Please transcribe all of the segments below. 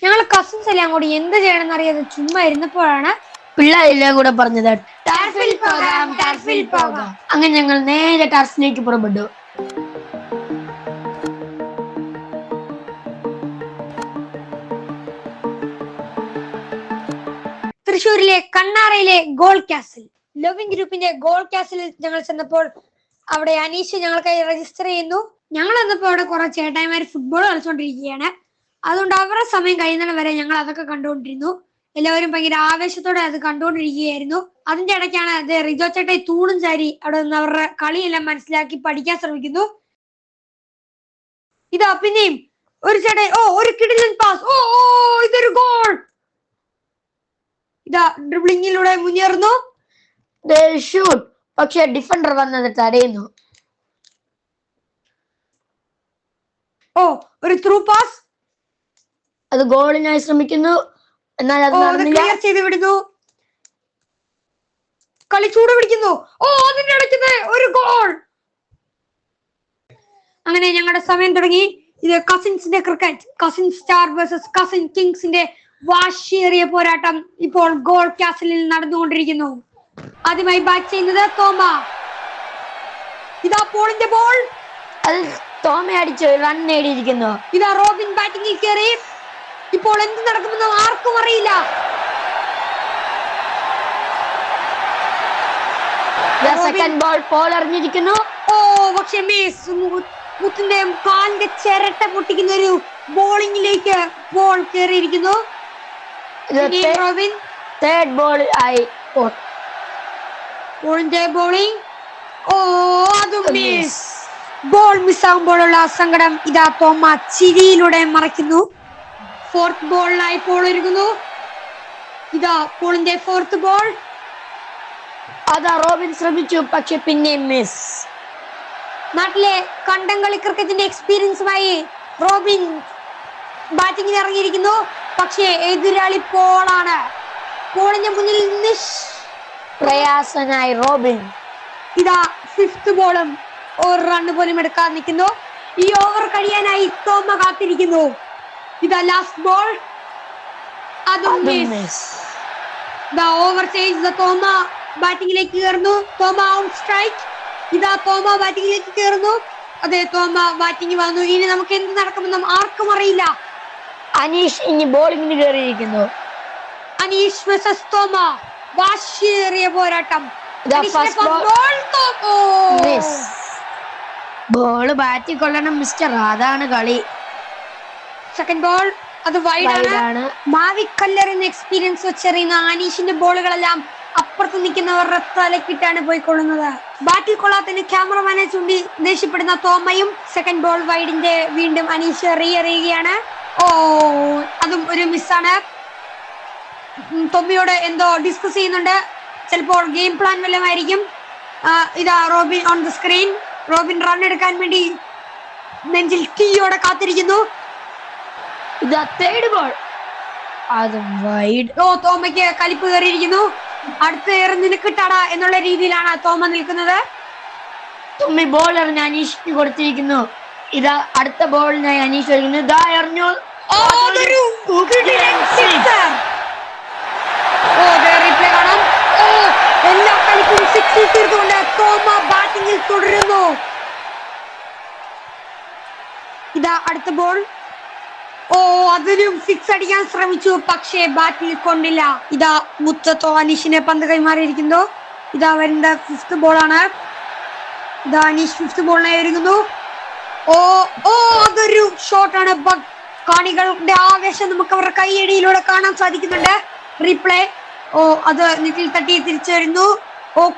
ഞങ്ങൾ കസിൻസ് എല്ലാം കൂടി എന്ത് ചെയ്യണമെന്ന് അറിയാതെ ചുമ്മാ ഇരുന്നപ്പോഴാണ് പിള്ളേരെല്ലാം കൂടെ പറഞ്ഞത് ടർഫിൽ പോകാം. അങ്ങനെ ഞങ്ങൾ നേരെ ടർഫിലേക്ക് പുറപ്പെട്ടു. തൃശ്ശൂരിലെ കണ്ണാറയിലെ ഗോൾ കാസിൽ ലവിംഗ് ഗ്രൂപ്പിന്റെ ഗോൾ കാസിലിൽ ഞങ്ങൾ ചെന്നപ്പോൾ അവിടെ അനീഷ് ഞങ്ങൾക്കായി രജിസ്റ്റർ ചെയ്യുന്നു. ഞങ്ങൾ വന്നപ്പോൾ അവിടെ കുറെ ചേട്ടായിമാര് ഫുട്ബോൾ കളിച്ചോണ്ടിരിക്കുകയാണ്. അതുകൊണ്ട് അവരുടെ സമയം കഴിയുന്നത് വരെ ഞങ്ങൾ അതൊക്കെ കണ്ടുകൊണ്ടിരുന്നു. എല്ലാവരും ഭയങ്കര ആവേശത്തോടെ അത് കണ്ടുകൊണ്ടിരിക്കുകയായിരുന്നു. അതിന്റെ ഇടയ്ക്കാണ് അത് റിജോ ചേട്ടായി തൂണും ചാരി അവിടെ നിന്ന് അവരുടെ കളിയെല്ലാം മനസ്സിലാക്കി പഠിക്കാൻ ശ്രമിക്കുന്നു. ഇതാ പിന്നെയും ഒരു ചേട്ടായി ഒരു കിടിലൻ പാസ്, ഇതൊരു ഗോൾ. ഇതാ ഡ്രിബ്ലിങ്ങിലൂടെ മുന്നേറുന്നു, ഷൂട്ട്. പക്ഷെ ഡിഫൻഡർ വന്നത് തടയുന്നു. ഒരു ത്രൂ പാസ്, അത് ഗോളിനായി ശ്രമിക്കുന്നു, എന്നാൽ അത് ക്ലിയർ ചെയ്ത് വിടുന്നു. കളി ചൂട് പിടിക്കുന്നു. അതിന്റെ ഇടയ്ക്ക് ഒരു ഗോൾ. അങ്ങനെ ഞങ്ങളുടെ സമയം തുടങ്ങി. ഇത് കസിൻസിന്റെ cricket, cousin star versus cousin കിങ്സിന്റെ വാശിയേറിയ പോരാട്ടം ഇപ്പോൾ ഗോൾ കാസിലിൽ നടന്നുകൊണ്ടിരിക്കുന്നു. ആദ്യമായി ബാറ്റ് ചെയ്യുന്നത് തോമ. ഇതാ പോളിന്റെ ബോൾ, അത് തോമ അടിച്ച് റൺ നേടിയിരിക്കുന്നു. ഇതാ റോബിൻ ബാറ്റിംഗിൽ കയറി. ഇപ്പോൾ എന്ത് നടക്കുമെന്ന് ആർക്കും അറിയില്ല. സെക്കൻഡ് ബോൾ പോൾ എറിഞ്ഞിരിക്കുന്നു. പക്ഷെ മുത്തിന്റെ കാലിന്റെ ചിരട്ട പൊട്ടിക്കുന്ന ഒരു ബോളിംഗിലേക്ക് ബോൾ കയറിയിരിക്കുന്നു. റോബിൻ തേർഡ് ബോൾ ആയി പോളിന്റെ ബോളിംഗ്. അതും മിസ്. ബോൾ മിസ്സാകുമ്പോഴുള്ള സങ്കടം ഇതാ തോമ ചിരിയിലൂടെ മറയ്ക്കുന്നു. ഫോർത്ത് ബോളിനായി പോൾ ഒരുങ്ങുന്നു. ഇതാ പോളിന്റെ ഫോർത്ത് ബോൾ. അതാ റോബിൻ ശ്രമിച്ചു, പക്ഷെ പിന്നെ മിസ്. നാട്ടിലെ കണ്ടംകളി ക്രിക്കറ്റിന്റെ എക്സ്പീരിയൻസുമായി റോബിൻ ബാറ്റിംഗിന് ഇറങ്ങിയിരിക്കുന്നു. പക്ഷേ എതിരാളി പോളാണ്. പോളിന്റെ മുന്നിൽ പ്രയാസനായി റോബിൻ. ഇതാ ഫിഫ്ത് ബോളും ഒരു റൺ പോലും എടുക്കാൻ നിൽക്കുന്നു. ഈ ഓവർ കഴിയാനായി തോമ കാത്തിരിക്കുന്നു. ഇതാ ലാസ്റ്റ് ബോൾ, അതും മിസ്. ദാ ഓവർ ചേഞ്ച്. തോമ ബാറ്റിംഗിലേക്ക് കയറുന്നു. തോമ ഔട്ട് സ്ട്രൈക്ക്. ഇതാ തോമ ബാറ്റിംഗിലേക്ക് കയറുന്നു. അതെ, തോമ ബാറ്റിംഗ് വന്നു. ഇനി നമുക്ക് എന്ത് നടക്കുമെന്നും ആർക്കും അറിയില്ല. അനീഷ് ഇനി ബോളിംഗിന് കയറിയിരിക്കുന്നു. അനീഷ് വേഴ്സസ് തോമ, വാശിയേറിയ പോരാട്ടം. ബോള് ബാറ്റിൽ കൊള്ളണം മിസ്റ്റർ, അതാണ് കളി. സെക്കൻഡ് ബോൾ, അത് വൈഡാണ്. മാവിക്കല്ലെറിയുന്ന എക്സ്പീരിയൻസ് വെച്ചെറിയുന്ന അനീഷിന്റെ ബോളുകളെല്ലാം അപ്പുറത്ത് നിൽക്കുന്നവരുടെ തലക്കിട്ടാണ് പോയിക്കൊള്ളുന്നത്. ബാറ്റിൽ കൊള്ളാത്തതിന് ക്യാമറമാനെ ചൂണ്ടി ദേഷ്യപ്പെടുന്ന തോമയും. സെക്കൻഡ് ബോൾ വൈഡിന്റെ വീണ്ടും അനീഷ് എറിയുകയാണ്. അതും ഒരു മിസ്സാണ്. തൊമ്മിയോട് എന്തോ ഡിസ്കസ് ചെയ്യുന്നുണ്ട്. ചിലപ്പോൾ ഗെയിം പ്ലാൻ വല്ലതുമായിരിക്കും. ഇതാ Robin on the screen. Robin run എടുക്കാൻ വേണ്ടി നെഞ്ചിൽ തീയോടെ കാത്തിരിക്കുന്നു. ഇതാ തേർഡ് ബോൾ, അത് വൈഡ്. തോമയ്ക്ക് കലിപ്പ് കയറിയിരിക്കുന്നു. അടുത്ത ഏറെ നിനക്കിട്ടാടാ എന്നുള്ള രീതിയിലാണ് തോമ നിൽക്കുന്നത്. തുമ്മി ബോൾ എറിഞ്ഞ് അനീഷിന് കൊടുത്തിരിക്കുന്നു. ഇതാ അടുത്ത ബോളിനായി അനീഷ് എറിഞ്ഞു. ഇതാ എറിഞ്ഞു. എല്ലാ കളിക്കും സിക്സിൽ തീർത്തുകൊണ്ട് തോമ ബാറ്റിംഗിൽ തുടരുന്നു. ഇതാ അടുത്ത ബോൾ. അതിനും സിക്സ് അടിക്കാൻ ശ്രമിച്ചു, പക്ഷേ ബാറ്റിൽ കൊണ്ടില്ല. ഇതാ മുത്തത്തോ അനീഷിനെ പന്ത് കൈമാറിയിരിക്കുന്നു. ഇതാ വരുന്ന ഫിഫ്ത് ബോളാണ്. ഇതാ അനീഷ് ഫിഫ്ത് ബോളിനായി ഒരുങ്ങുന്നു. അതൊരു ഷോട്ടാണ്. കാണികളുടെ ആവേശം നമുക്ക് അവരുടെ കൈയടിയിലൂടെ കാണാൻ സാധിക്കുന്നുണ്ട്. റീപ്ലേ. അത് നെറ്റിൽ തട്ടി തിരിച്ചു വരുന്നു.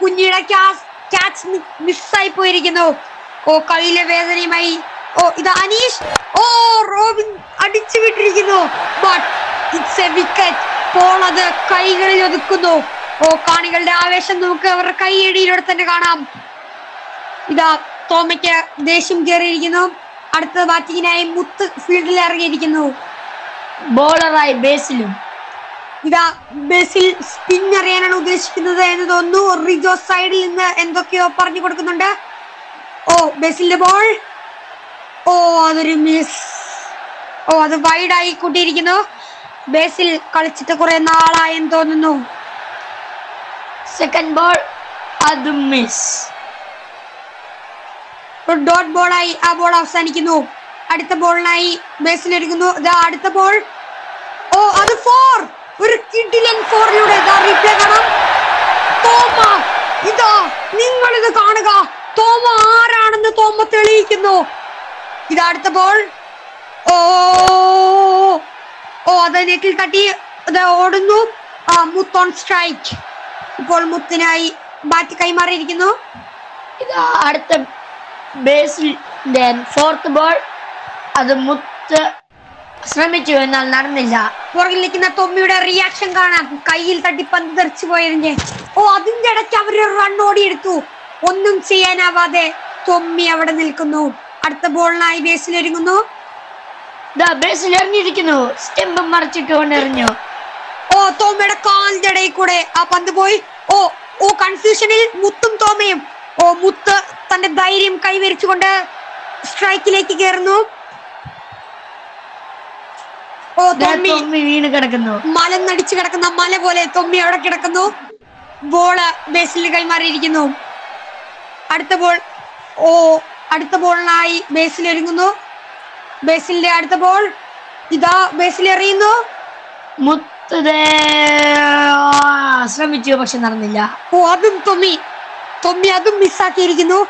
കുഞ്ഞിയുടെ ക്യാച്ച് മിസ്സായി പോയിരിക്കുന്നു. കളിയിലെ വേദനയുമായി ഇതാ അനീഷ്. റോബിൻ അടിച്ചു വിട്ടിരിക്കുന്നു. But it's a wicket. Paul അത് കൈകളിൽ ഒതുക്കുന്നു. കാണികളുടെ ആവേശം നമുക്ക് അവരുടെ കൈയടിയിലൂടെ തന്നെ കാണാം. ഇതാ തോമയ്ക്ക് ദേഷ്യം കയറിയിരിക്കുന്നു. അടുത്ത ബാറ്റിങ്ങിനായി മുത്ത് ഫീൽഡിൽ ഇറങ്ങിയിരിക്കുന്നു. ബോളറായി ബേസിലും. ഇതാ ബേസിൽ സ്പിൻ അറിയാനാണ് ഉദ്ദേശിക്കുന്നത് എന്ന് തോന്നുന്നു. റിജോ സൈഡിൽ നിന്ന് എന്തൊക്കെയോ പറഞ്ഞു കൊടുക്കുന്നുണ്ട്. ബേസിലിന്റെ ബോൾ. അതൊരു മിസ്. അത് വൈഡായി കൂട്ടിയിരിക്കുന്നു. ബേസിൽ കളിച്ചിട്ട് കുറെ നാളായെന്ന് തോന്നുന്നു. സെക്കൻഡ് ബോൾ അത് മിസ്. ഡോട്ട് ബോളായി ആ ബോൾ അവസാനിക്കുന്നു. അടുത്ത ബോളിനായി ബേസിൽ ഒരുങ്ങുന്നു. അടുത്ത ബോൾ. ഓ അത് 4. ഒരു കിഡിലൻ 4-ലൂടെ റീപ്ലേ കാണാം. തോമ ഇതാ നിങ്ങൾ ഇത് കാണുക. തോമ ആരാണെന്ന് തോമ തെളിയിക്കുന്നു. ഇതാ അടുത്ത ബോൾ. ഓ ഓ അത് നെറ്റിൽ തട്ടി ഓടുന്നു. മുത്ത് ഓൺ സ്ട്രൈക്ക്. ഇപ്പോൾ മുത്തിനായി ബാറ്റ് കൈമാറിയിരിക്കുന്നു. ഇതാ അടുത്ത ബേസിന്റെ 4th ബോൾ. അത് മുത്ത് ശ്രമിച്ചു, എന്നാൽ നടന്നില്ല. പുറകിൽ നിൽക്കുന്ന തൊമ്മിയുടെ റിയാക്ഷൻ കാണാം. കയ്യിൽ തട്ടി പന്ത് തെറിച്ചു പോയതിന്റെ. ഓ അതിന്റെ ഇടയ്ക്ക് അവര് റൺ ഓടിയെടുത്തു. ഒന്നും ചെയ്യാനാവാതെ തൊമ്മി അവിടെ നിൽക്കുന്നു. അടുത്ത ബോളിനായി ബേസിൽ ഒരുങ്ങുന്നു. ബേസിൽ എറിഞ്ഞിരിക്കുന്നു. സ്റ്റെമ്പ് മറിച്ചിട്ട് കൊണ്ടെറിഞ്ഞു. ഓ തോമയുടെ കാലിന്റെ ഇടയിൽ കൂടെ ആ പന്ത് പോയി. ഓ ഓ കൺഫ്യൂഷനിൽ മുത്തും തോമയും. ഓ മുത്ത് തന്റെ ധൈര്യം കൈവരിച്ചുകൊണ്ട് സ്ട്രൈക്കിലേക്ക് കയറുന്നു. ഓ തൊമ്മി വീണ് കിടക്കുന്നു. മലന്നടിച്ചു കിടക്കുന്ന മല പോലെ തൊമ്മി അവിടെ കിടക്കുന്നു. ബോള് ബേസിൽ കൈമാറിയിരിക്കുന്നു. അടുത്ത ബോൾ. ഓ അടുത്ത ബോളിനായി ബേസിൽ ഒരുങ്ങുന്നു. ബേസിലിന്റെ അടുത്ത ബോൾ. ഇതാ ബേസിൽ എറിയുന്നു. മുത്ത് ശ്രമിച്ചു, പക്ഷെ നടന്നില്ല. ഓ അതും തൊമ്മി അതും മിസ്സാക്കിയിരിക്കുന്നു.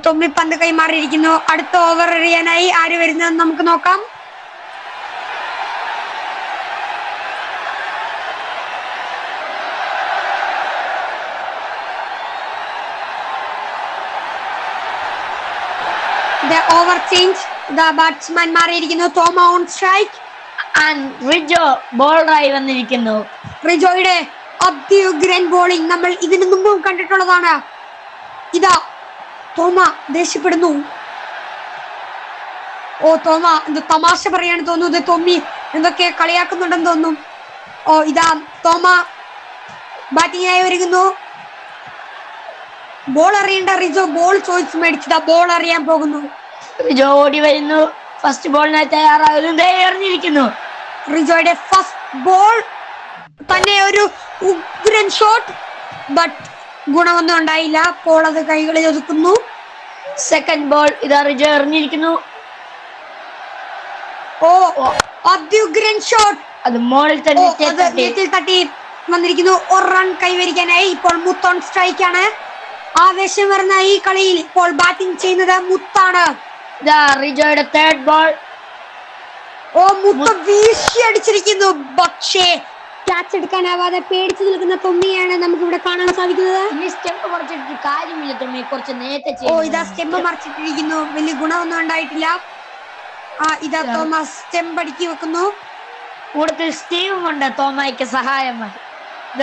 തൊമ്മി പന്ത് കൈമാറിയിരിക്കുന്നു. അടുത്ത ഓവർ എറിയാനായി ആര് വരുന്നതെന്ന് നമുക്ക് നോക്കാം. Over change. ബാറ്റ്സ്മാൻ മാറിയിരിക്കുന്നു. തോമ ഓൺ സ്ട്രൈക്ക്. റിജോ ബോളറായി വന്നിരിക്കുന്നു. റിജോയുടെ അത്യുഗ്രൻ ബോളിംഗ് നമ്മൾ ഇതിനു മുമ്പും കണ്ടിട്ടുള്ളതാണ്. ഇതാ തോമ ദേഷ്യപ്പെടുന്നു. ഓ തോമ എന്ത് തമാശ പറയാണ് തോന്നുന്നു. തൊമ്മി എന്തൊക്കെ കളിയാക്കുന്നുണ്ടെന്ന് തോന്നുന്നു. ഓ ഇതാ തോമ ബാറ്റിംഗിനായി ഒരുങ്ങുന്നു. ബോൾ അറിയേണ്ട റിജോ ബോൾ ചോദിച്ചു മേടിച്ചതാ ബോൾ അറിയാൻ പോകുന്നു. റിജോ ഓടി വരുന്നു. ഫസ്റ്റ് ബോളിനായി തയ്യാറാകുന്നു. എറിഞ്ഞിരിക്കുന്നു. റിജോയുടെ ഫസ്റ്റ് ബോൾ തന്നെ ഒരു ഉഗ്രൻ ഷോട്ട്. ബട്ട് ഗുണമൊന്നും ഉണ്ടായില്ല. ബോൾ അത് കൈകളിൽ ഒതുക്കുന്നു. Second ball. ഇതാ റിജോ എറിഞ്ഞിരിക്കുന്നു. ഓ അത്യുഗ്രൻ ഷോട്ട്. അത് മോളിൽ തന്നെ തട്ടി വന്നിരിക്കുന്നു. ഒരു റൺ കൈവരിക്കാനായി ഇപ്പോൾ മുത്ത് ഓൺ സ്ട്രൈക്ക് ആണ്. ആവേശം വരുന്ന ഈ കളിയിൽ ഇപ്പോൾ ബാറ്റിംഗ് ചെയ്യുന്നത് മുത്താണ്. റിജോയുടെ തേർഡ് ബോൾ. ഓ മുത്ത് വീശി അടിച്ചിരിക്കുന്നു. പക്ഷേ ക്യാച്ച് എടുക്കാനാവാതെ പേടിച്ചു നിൽക്കുന്ന തൊമ്മിയാണ് നമുക്ക് ഇവിടെ കാണാൻ സാധിക്കുന്നത്. ഇനി സ്റ്റെമ്പ് മറിച്ചിട്ട് കാര്യമില്ല. തൊമ്മി കുറച്ച് നേരത്തെ ഓ ഇതാ സ്റ്റെമ്പ് മറിച്ചിട്ടിരിക്കുന്നു. വലിയ ഗുണമൊന്നും ഉണ്ടായിട്ടില്ല. ഇതാ തോമസ് സ്റ്റെമ്പ് അടുക്കി വെക്കുന്നു. കൂടുതൽ സ്റ്റീവും ഉണ്ട് തോമയ്ക്ക് സഹായമായി.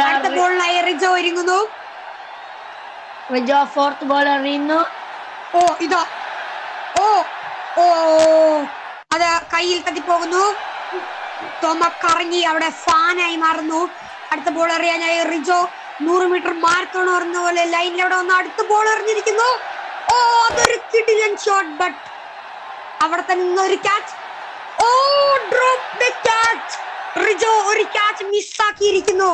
അടുത്ത ബോളിനായി റിജോ ഒരുങ്ങുന്നു. Rijo 4th ball എറിയുന്നു. ഓ ഇതാ ഓ ഓ അത് കയ്യിൽ തട്ടിപ്പോകുന്നു. തോമ കറങ്ങി അവിടെ ഫാനായി മാറുന്നു. അടുത്ത ബോൾ എറിയാനായി റിജോ 100 മീറ്റർ മാരത്തോൺ എറിഞ്ഞ പോലെ ലൈനിലൂടെ വന്ന് അടുത്ത ബോൾ എറിഞ്ഞിരിക്കുന്നു. ഓ അതൊരു കിടിലൻ ഷോട്ട്. ബട്ട് അവിടെ തന്നെ ഒരു catch. Oh drop the catch. Rijo ഒരു ക്യാച്ച് മിസ്സാക്കിയിരിക്കുന്നു.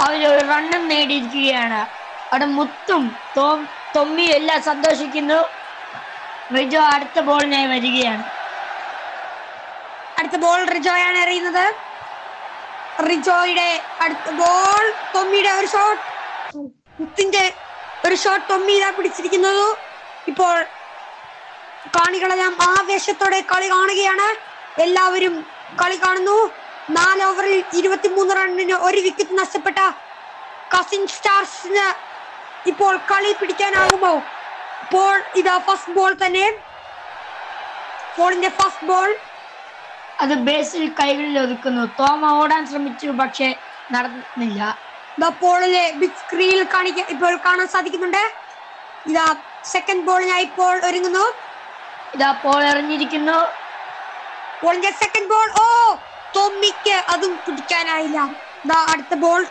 അവരൊരു റണ്ണും നേടിയിരിക്കുകയാണ്. അവിടെ മുത്തും തൊമ്മിയും എല്ലാം സന്തോഷിക്കുന്നു. റിജോ അടുത്ത ബോളിനായി വരികയാണ്. അടുത്ത ബോൾ റിജോയാണ് എറിയുന്നത്. റിജോയുടെ അടുത്ത ബോൾ. തൊമ്മിയുടെ ഒരു ഷോട്ട്. മുത്തിന്റെ ഒരു ഷോട്ട് തൊമ്മി ഇതാ പിടിച്ചിരിക്കുന്നത്. ഇപ്പോൾ കാണികളെല്ലാം ആവേശത്തോടെ കളി കാണുകയാണ്. എല്ലാവരും കളി കാണുന്നു. 4 ഓവറിൽ 23 റണ്ണിന് 1 വിക്കറ്റ് നഷ്ടപ്പെട്ട കസിൻ സ്റ്റാർസിന് ഇപ്പോൾ കളി പിടിക്കാനാകുമോ? പോൾ ഇതാ ഫസ്റ്റ് ബോൾ തന്നെ. പോളിന്റെ ഫസ്റ്റ് ബോൾ. അത് ബേസിൽ കൈകളിൽ ഒതുക്കുന്നു. തോമ ഓടാൻ ശ്രമിച്ചു, പക്ഷെ നടന്നില്ല. പോളിലെ ബിഗ് സ്ക്രീനിൽ ഇപ്പോൾ കാണാൻ സാധിക്കുന്നുണ്ട്. ഇതാ സെക്കൻഡ് ബോളിനായി പോൾ ഒരുങ്ങുന്നു. ഇതാ പോൾ എറിഞ്ഞിരിക്കുന്നു. പോളിന്റെ സെക്കൻഡ് ബോൾ. ഓ തൊമ്മിക്ക് അതും പിടിക്കാനായില്ല. അടുത്ത ബോൾ.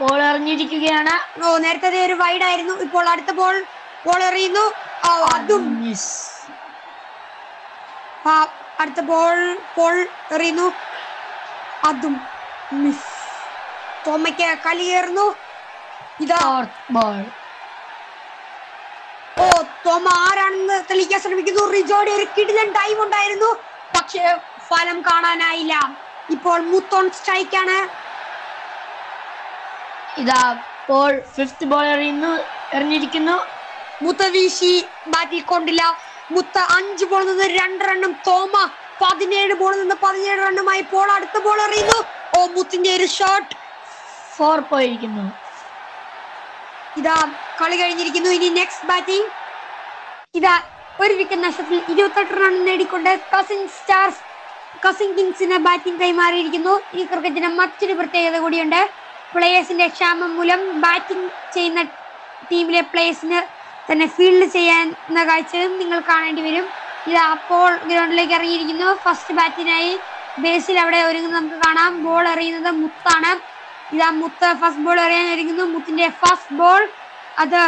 പോൾ എറിഞ്ഞിരിക്കുകയാണ്. ഓ നേരത്തെ ഒരു വൈഡ് ആയിരുന്നു. ഇപ്പോൾ അടുത്ത ബോൾ. ബോൾ എറിയുന്നു. അതും അടുത്ത ബോൾ പോൾ എറിയുന്നു, അതും മിസ്. തോമയ്ക്ക് കളി കയറുന്നു. ഇതാ ബോൾ. ഓ, തോമ ആരാണെന്ന് തെളിയിക്കാൻ ശ്രമിക്കുന്നു. റിജോയുടെ ഒരു കിടിലൻ ടൈം ഉണ്ടായിരുന്നു, പക്ഷേ ഫലം കാണാനായില്ല. ഇപ്പോൾ മുത്തോൺ സ്ട്രൈക്കാണ്. ഇതാ പോൾ ഫിഫ്ത് ബോൾ എറിഞ്ഞിരിക്കുന്നു. മുത്ത വീശി ബാറ്റിൽ കൊണ്ടില്ല. മുത്ത 5 ബോളിൽ നിന്ന് 2 റണ്ണും തോമ 17 ബോളിൽ നിന്ന് 17 റണ്ണുമായി പോൾ അടുത്ത ബോൾ എറിയുന്നു. ഓ, മുത്തിന്റെ ഒരു ഷോട്ട് 4 പോയിരിക്കുന്നു. ഇതാ കളി കഴിഞ്ഞിരിക്കുന്നു. ഇനി നെക്സ്റ്റ് ബാറ്റിംഗ്. ഇതാ ഒരു വിക്കറ്റ് നഷ്ടത്തിൽ 28 റൺ നേടിക്കൊണ്ട് കസിൻ കിങ്സിന് ബാറ്റിംഗ് കൈമാറിയിരിക്കുന്നു. ഈ ക്രിക്കറ്റിന് മറ്റൊരു പ്രത്യേകത കൂടിയുണ്ട്. പ്ലേയേഴ്സിന്റെ ക്ഷാമം മൂലം ബാറ്റിംഗ് ചെയ്യുന്ന ടീമിലെ പ്ലേയേഴ്സിന് തന്നെ ഫീൽഡ് ചെയ്യുന്ന കാഴ്ചയും നിങ്ങൾ കാണേണ്ടി വരും. ഇതാ അപ്പോൾ ഗ്രൗണ്ടിലേക്ക് ഇറങ്ങിയിരിക്കുന്നു. ഫസ്റ്റ് ബാറ്റിനായി ബേസിൽ അവിടെ ഒരുങ്ങുന്നത് നമുക്ക് കാണാം. ബോൾ എറിയുന്നത് മുത്താണ്. ഇതാ മുത്ത് ഫസ്റ്റ് ബോൾ എറിയാൻ ഒരുങ്ങുന്നു. മുത്തിന്റെ ഫസ്റ്റ് ബോൾ അത്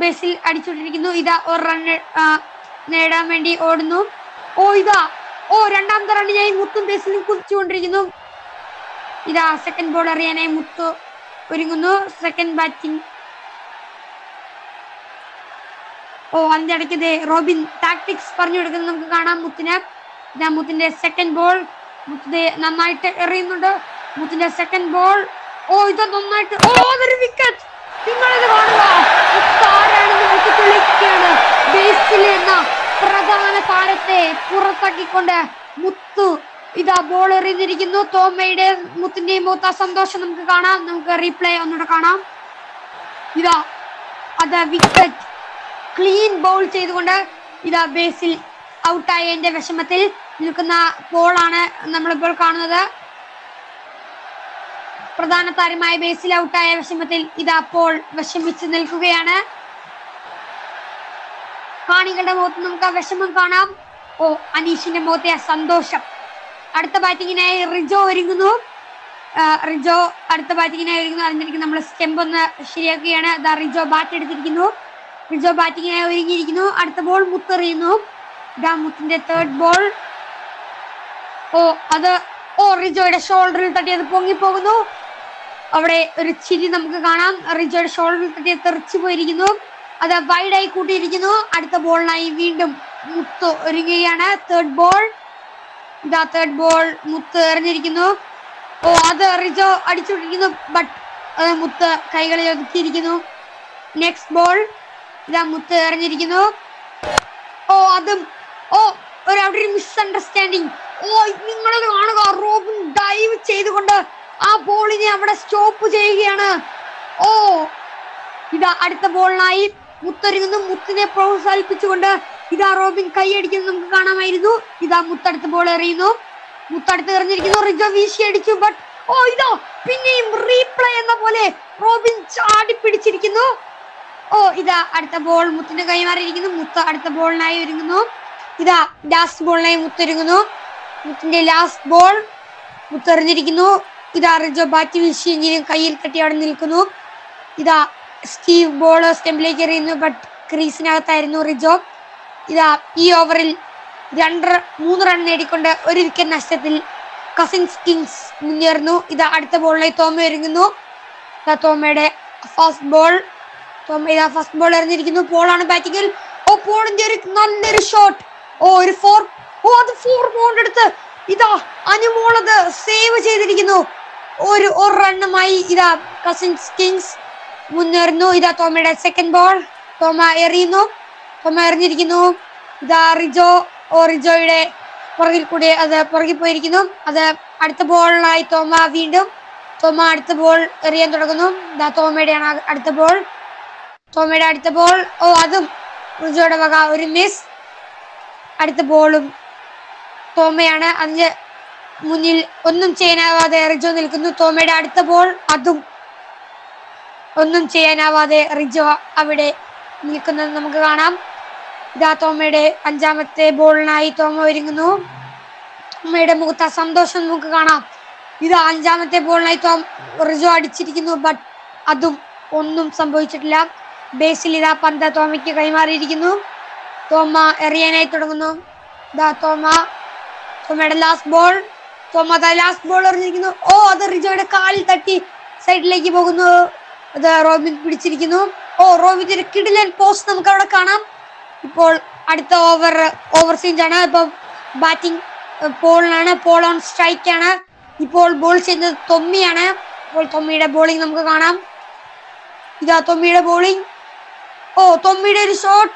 ബേസിൽ അടിച്ചുകൊണ്ടിരിക്കുന്നു. ഇതാ ഒരു റൺ നേടാൻ വേണ്ടി ഓടുന്നു. രണ്ടാമത്തെ റണ്ണിനായി മുത്തും ബേസിലും കുതിച്ചുകൊണ്ടിരിക്കുന്നു. ഇതാ സെക്കൻഡ് ബോൾ എറിയാനായി മുത്ത് ഒരുങ്ങുന്നു. Second batting. അതിന്റെ ഇടയ്ക്ക് റോബിൻ ടാക്ടിക്സ് പറഞ്ഞു കൊടുക്കുന്നത് നമുക്ക് കാണാം മുത്തിന്. ഇതാ മുത്തിന്റെ സെക്കൻഡ് ബോൾ. മുത്ത് നന്നായിട്ട് എറിയുന്നുണ്ട്. മുത്തിന്റെ സെക്കൻഡ് ബോൾ. ഇത് നന്നായിട്ട് അതൊരു വിക്കറ്റ്. നിങ്ങളിത് കാണുക. ബേസിൽ എന്ന പ്രധാന താരത്തെ പുറത്താക്കിക്കൊണ്ട് മുത്തു ഇതാ ബോൾ എറിഞ്ഞിരിക്കുന്നു. തോമയുടെ മുത്തിന്റെയും മുത്ത സന്തോഷം നമുക്ക് കാണാം. നമുക്ക് റീപ്ലേ ഒന്നുകൂടെ കാണാം. ഇതാ അത് വിക്കറ്റ് ക്ലീൻ ബൗൾ ചെയ്തുകൊണ്ട് ഇതാ ബേസിൽ ഔട്ടായതിന്റെ വിഷമത്തിൽ നിൽക്കുന്ന ബോളാണ് നമ്മളിപ്പോൾ കാണുന്നത്. പ്രധാന താരമായ ബേസിൽ ഔട്ടായ വിഷമത്തിൽ ഇതാ പോൾ വിഷമിച്ച് നിൽക്കുകയാണ്. കാണികളുടെ മുഖത്ത് നമുക്ക് ആ വിഷമം കാണാം. അനീഷിന്റെ മുഖത്തെ സന്തോഷം. അടുത്ത ബാറ്റിങ്ങിനായി റിജോ ഒരുങ്ങുന്നു. അതിനിടയ്ക്ക് നമ്മൾ സ്റ്റെമ്പ് ഒന്ന് ശരിയാക്കുകയാണ്. റിജോ ബാറ്റ് എടുത്തിരിക്കുന്നു. റിജോ ബാറ്റിങ്ങിനായി ഒരുങ്ങിയിരിക്കുന്നു. അടുത്ത ബോൾ മുത്തെറിയുന്നു. ഇതാ മുത്തിന്റെ തേർഡ് ബോൾ. റിജോയുടെ ഷോൾഡറിൽ തട്ടിയത് പൊങ്ങിപ്പോകുന്നു. അവിടെ ഒരു ചിരി നമുക്ക് കാണാം. റിജോയുടെ ഷോൾഡറിൽ തട്ടിയത് തെറിച്ചു പോയിരിക്കുന്നു. അത് വൈഡായി കൂട്ടിയിരിക്കുന്നു. അടുത്ത ബോളിനായി വീണ്ടും മുത്ത് ഒരുങ്ങുകയാണ്. Third ball. തേർഡ് ബോൾ മുത്ത് എറിഞ്ഞിരിക്കുന്നു. അത് റിജോ അടിച്ചുകൊണ്ടിരിക്കുന്നു. ബട്ട് മുത്ത് കൈകളിൽ ഒതുക്കിയിരിക്കുന്നു. Next ball. മുത്ത് എറിഞ്ഞിരിക്കുന്നു. അതും അവിടെ ഒരു മിസ്അണ്ടർസ്റ്റാൻഡിങ്. നിങ്ങളത് കാണുക. റോബിൻ ഡൈവ് ചെയ്തുകൊണ്ട് ആ ബോളിനെ അവിടെ സ്റ്റോപ്പ് ചെയ്യുകയാണ്. അടുത്ത ബോളിനായി മുത്തൊരുങ്ങുന്നു. മുത്തിനെ പ്രോത്സാഹിപ്പിച്ചുകൊണ്ട് റോബിൻ കൈയടിക്കുന്നത് നമുക്ക് കാണാമായിരുന്നു. മുത്തടുത്ത ബോൾ എറിയുന്നു. മുത്തടുത്ത് എറിഞ്ഞിരിക്കുന്നു. റിജോ വീശി അടിച്ചു. ബട്ട് പിന്നെയും റീപ്ലേ എന്ന പോലെ റോബിൻ ചാടി പിടിച്ചിരിക്കുന്നു. അടുത്ത ബോൾ മുത്തിന് കൈമാറിയിരിക്കുന്നു. മുത്ത് അടുത്ത ബോളിനായി ഒരുങ്ങുന്നു. ലാസ്റ്റ് ബോളിനായി മുത്തൊരുങ്ങുന്നു. മുത്തിന്റെ ലാസ്റ്റ് ബോൾ മുത്തെറിഞ്ഞിരിക്കുന്നു. റിജോ ബാറ്റ് വീശി എങ്കിലും കയ്യിൽ കെട്ടി അവിടെ നിൽക്കുന്നു. സ്റ്റീവ് ബോൾ സ്റ്റെമ്പിലേക്ക് എറിയുന്നു. ബട്ട് ക്രീസിനകത്തായിരുന്നു റിജോ. ഈ ഓവറിൽ 3 റൺ നേടിക്കൊണ്ട് 1 വിക്കറ്റ് നഷ്ടത്തിൽ കസിൻ കിങ്സ് മുന്നേറുന്നു. അടുത്ത ബോളിനായി തോമ ഒരുങ്ങുന്നു. തോമയുടെ ഫസ്റ്റ് ബോൾ. ഫസ്റ്റ് ബോൾ എറിഞ്ഞിരിക്കുന്നു. പോളാണ് ബാറ്റിംഗിൽ. പോളിന്റെ ഒരു നല്ലൊരു ഷോട്ട്. ഒരു 4 ബോൾ എടുത്ത് അനുമോളത് സേവ് ചെയ്തിരിക്കുന്നു. ഒരു റണ്ണുമായി കസിൻ കിങ്സ് മുന്നേറുന്നു. തോമയുടെ സെക്കൻഡ് ബോൾ. തോമ എറിയുന്നു. തോമ എറിഞ്ഞിരിക്കുന്നു. റിജോയുടെ പുറകിൽ കൂടി അത് പുറകിൽ പോയിരിക്കുന്നു. അടുത്ത ബോളിനായി തോമ വീണ്ടും. തോമ അടുത്ത ബോൾ എറിയാൻ തുടങ്ങുന്നു. തോമയുടെയാണ് അടുത്ത ബോൾ. തോമയുടെ അടുത്ത ബോൾ. അതും റിജോയുടെ വക ഒരു മിസ്. അടുത്ത ബോളും തോമയാണ്. അതിന് മുന്നിൽ ഒന്നും ചെയ്യാനാവാതെ റിജോ നിൽക്കുന്നു. തോമയുടെ അടുത്ത ബോൾ. അതും ഒന്നും ചെയ്യാനാവാതെ റിജോ അവിടെ നിൽക്കുന്നത് നമുക്ക് കാണാം. തോമയുടെ 5ാമത്തെ ബോളിനായി തോമ ഒരുങ്ങുന്നു. തോമയുടെ മുഖത്ത് സന്തോഷം നമുക്ക് കാണാം. 5ാമത്തെ ബോളിനായി റിജോ അടിച്ചിരിക്കുന്നു. ബട്ട് അതും ഒന്നും സംഭവിച്ചിട്ടില്ല. ബേസിൽ പന്ത് തോമയ്ക്ക് കൈമാറിയിരിക്കുന്നു. തോമ എറിയാനായി തുടങ്ങുന്നു. തോമയുടെ ലാസ്റ്റ് ബോൾ. ലാസ്റ്റ് ബോൾ എറിഞ്ഞിരിക്കുന്നു. ഓ, അത് റിജോയുടെ കാലിൽ തട്ടി സൈഡിലേക്ക് പോകുന്നു. അത് റോബിൻ പിടിച്ചിരിക്കുന്നു. ഓ, റോബിന്റെ കിടിലൻ പോസ്റ്റ് നമുക്ക് അവിടെ കാണാം. ഇപ്പോൾ അടുത്ത ഓവർ ചേഞ്ച് ആണ്. ഇപ്പൊ ബാറ്റിംഗ് പോളിനാണ്. പോൾ ഓൺ സ്ട്രൈക്ക് ആണ്. ഇപ്പോൾ ബോൾ ചെയ്യുന്നത് തൊമ്മിയാണ്. ഇപ്പോൾ തൊമ്മിയുടെ ബോളിംഗ് നമുക്ക് കാണാം. തൊമ്മിയുടെ ബോളിംഗ്. ഓ, തൊമ്മിയുടെ ഒരു ഷോട്ട്.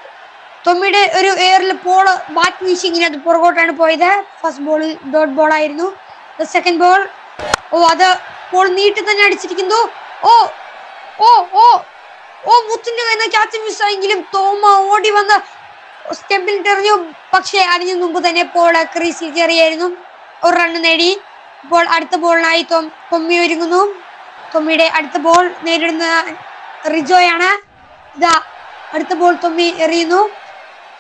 തൊമ്മിയുടെ ഒരു എയറിൽ പോള് ബാറ്റ് വീശി ഇങ്ങനെ അത് പുറകോട്ടാണ് പോയത്. ഫസ്റ്റ് ബോളിൽ ഡോട്ട് ബോൾ ആയിരുന്നു. Second ball. ഓ, അത് പോൾ നീട്ടി തന്നെ അടിച്ചിരിക്കുന്നു. ഓ ഓ ഓ ഓ മുത്തിന്റെ കയ്യിൽ നിന്ന് ക്യാച്ച് മിസ്സായെങ്കിലും തോമ ഓടി വന്ന് സ്റ്റെമ്പിൽ എറിഞ്ഞു. പക്ഷേ അതിനു മുമ്പ് തന്നെ പോൾ ക്രീസിൽ കയറിയായിരുന്നു. ഒരു റണ്ണ് നേടി. ഇപ്പോൾ അടുത്ത ബോളിനായി തൊമ്മി ഒരുങ്ങുന്നു. തൊമ്മിയുടെ അടുത്ത ബോൾ നേരിടുന്ന റിജോയാണ്. അടുത്ത ബോൾ തൊമ്മി എറിയുന്നു.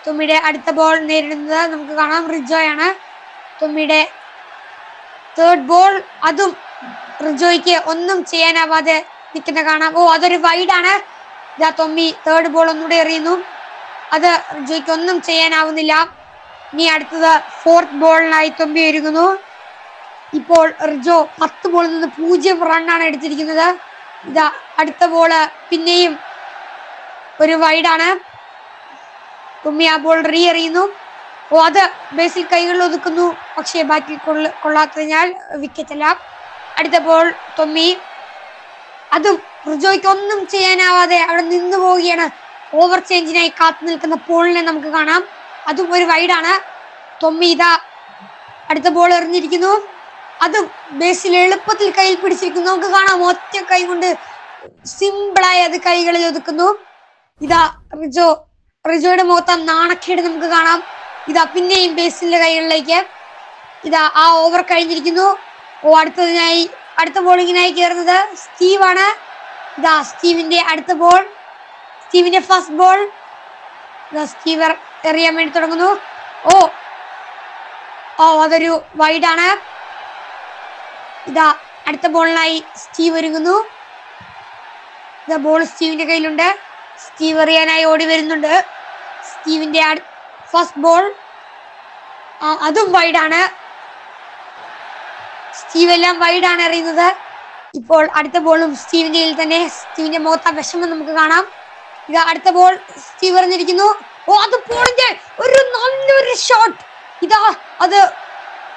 തൊമ്മിയുടെ അടുത്ത ബോൾ നേരിടുന്നത് നമുക്ക് കാണാം റിജോയാണ്. തൊമ്മിയുടെ തേർഡ് ബോൾ. അതും റിജോയ്ക്ക് ഒന്നും ചെയ്യാനാവാതെ നിൽക്കുന്ന കാണാം. ഓ, അതൊരു വൈഡാണ്. തൊമ്മി തേർഡ് ബോൾ ഒന്നുകൂടെ എറിയുന്നു. അത് റിജോയ്ക്ക് ഒന്നും ചെയ്യാനാവുന്നില്ല. ഇനി അടുത്തത് ഫോർത്ത് ബോളിനായി തൊമ്മി ഒരുങ്ങുന്നു. ഇപ്പോൾ റിജോ 10 ബോളിൽ നിന്ന് 0 റണ്ണാണ് എടുത്തിരിക്കുന്നത്. അടുത്ത ബോള് പിന്നെയും ഒരു വൈഡാണ്. തൊമ്മി ആ ബോൾ എറിയുന്നു. ഓ, അത് ബേസിൽ കൈകളിൽ ഒതുക്കുന്നു. പക്ഷേ ബാറ്റിൽ കൊള്ളാത്തതിനാൽ വിക്കറ്റ് അല്ല. അടുത്ത ബോൾ തൊമ്മി. അതും റിജോയ്ക്ക് ഒന്നും ചെയ്യാനാവാതെ അവിടെ നിന്നു പോവുകയാണ്. ഓവർ ചേഞ്ചിനായി കാത്തു നിൽക്കുന്ന പോളിനെ നമുക്ക് കാണാം. അതും ഒരു വൈഡാണ്. തൊമ്മി അടുത്ത ബോൾ എറിഞ്ഞിരിക്കുന്നു. അതും ബേസിൽ എളുപ്പത്തിൽ കയ്യിൽ പിടിച്ചിരിക്കുന്നു. നമുക്ക് കാണാം ഒറ്റ കൈ കൊണ്ട് സിമ്പിളായി അത് കൈകളിൽ ഒതുക്കുന്നു. റിജോയുടെ മുഖത്ത് നാണക്കേട് നമുക്ക് കാണാം. പിന്നെയും ബേസിന്റെ കൈകളിലേക്ക്. ആ ഓവർ കഴിഞ്ഞിരിക്കുന്നു. ഓ, അടുത്ത ബോളിങ്ങിനായി കയറുന്നത് സ്റ്റീവാണ്. സ്റ്റീവിന്റെ അടുത്ത ബോൾ. സ്റ്റീവിന്റെ ഫസ്റ്റ് ബോൾ. സ്റ്റീവ് എറിയാൻ വേണ്ടി തുടങ്ങുന്നു. ഓ ഓ അതൊരു വൈഡാണ്. അടുത്ത ബോളിനായി സ്റ്റീവ് ഒരുങ്ങുന്നു. ബോൾ സ്റ്റീവിന്റെ കയ്യിലുണ്ട്. സ്റ്റീവ് എറിയാനായി ഓടി വരുന്നുണ്ട്. സ്റ്റീവിന്റെ ഫസ്റ്റ് ബോൾ. അതും വൈഡാണ്. സ്റ്റീവ് എല്ലാം വൈഡാണ് എറിയുന്നത്. ഇപ്പോൾ അടുത്ത ബോളും സ്റ്റീവിന്റെ കയ്യിൽ തന്നെ. സ്റ്റീവിന്റെ മുഖത്ത് വിഷമം നമുക്ക് കാണാം. അടുത്ത ബോൾ സ്റ്റീവ് എറിഞ്ഞിരിക്കുന്നു. ഓ, അത് പോളിന്റെ ഒരു നല്ലൊരു ഷോട്ട്. അത്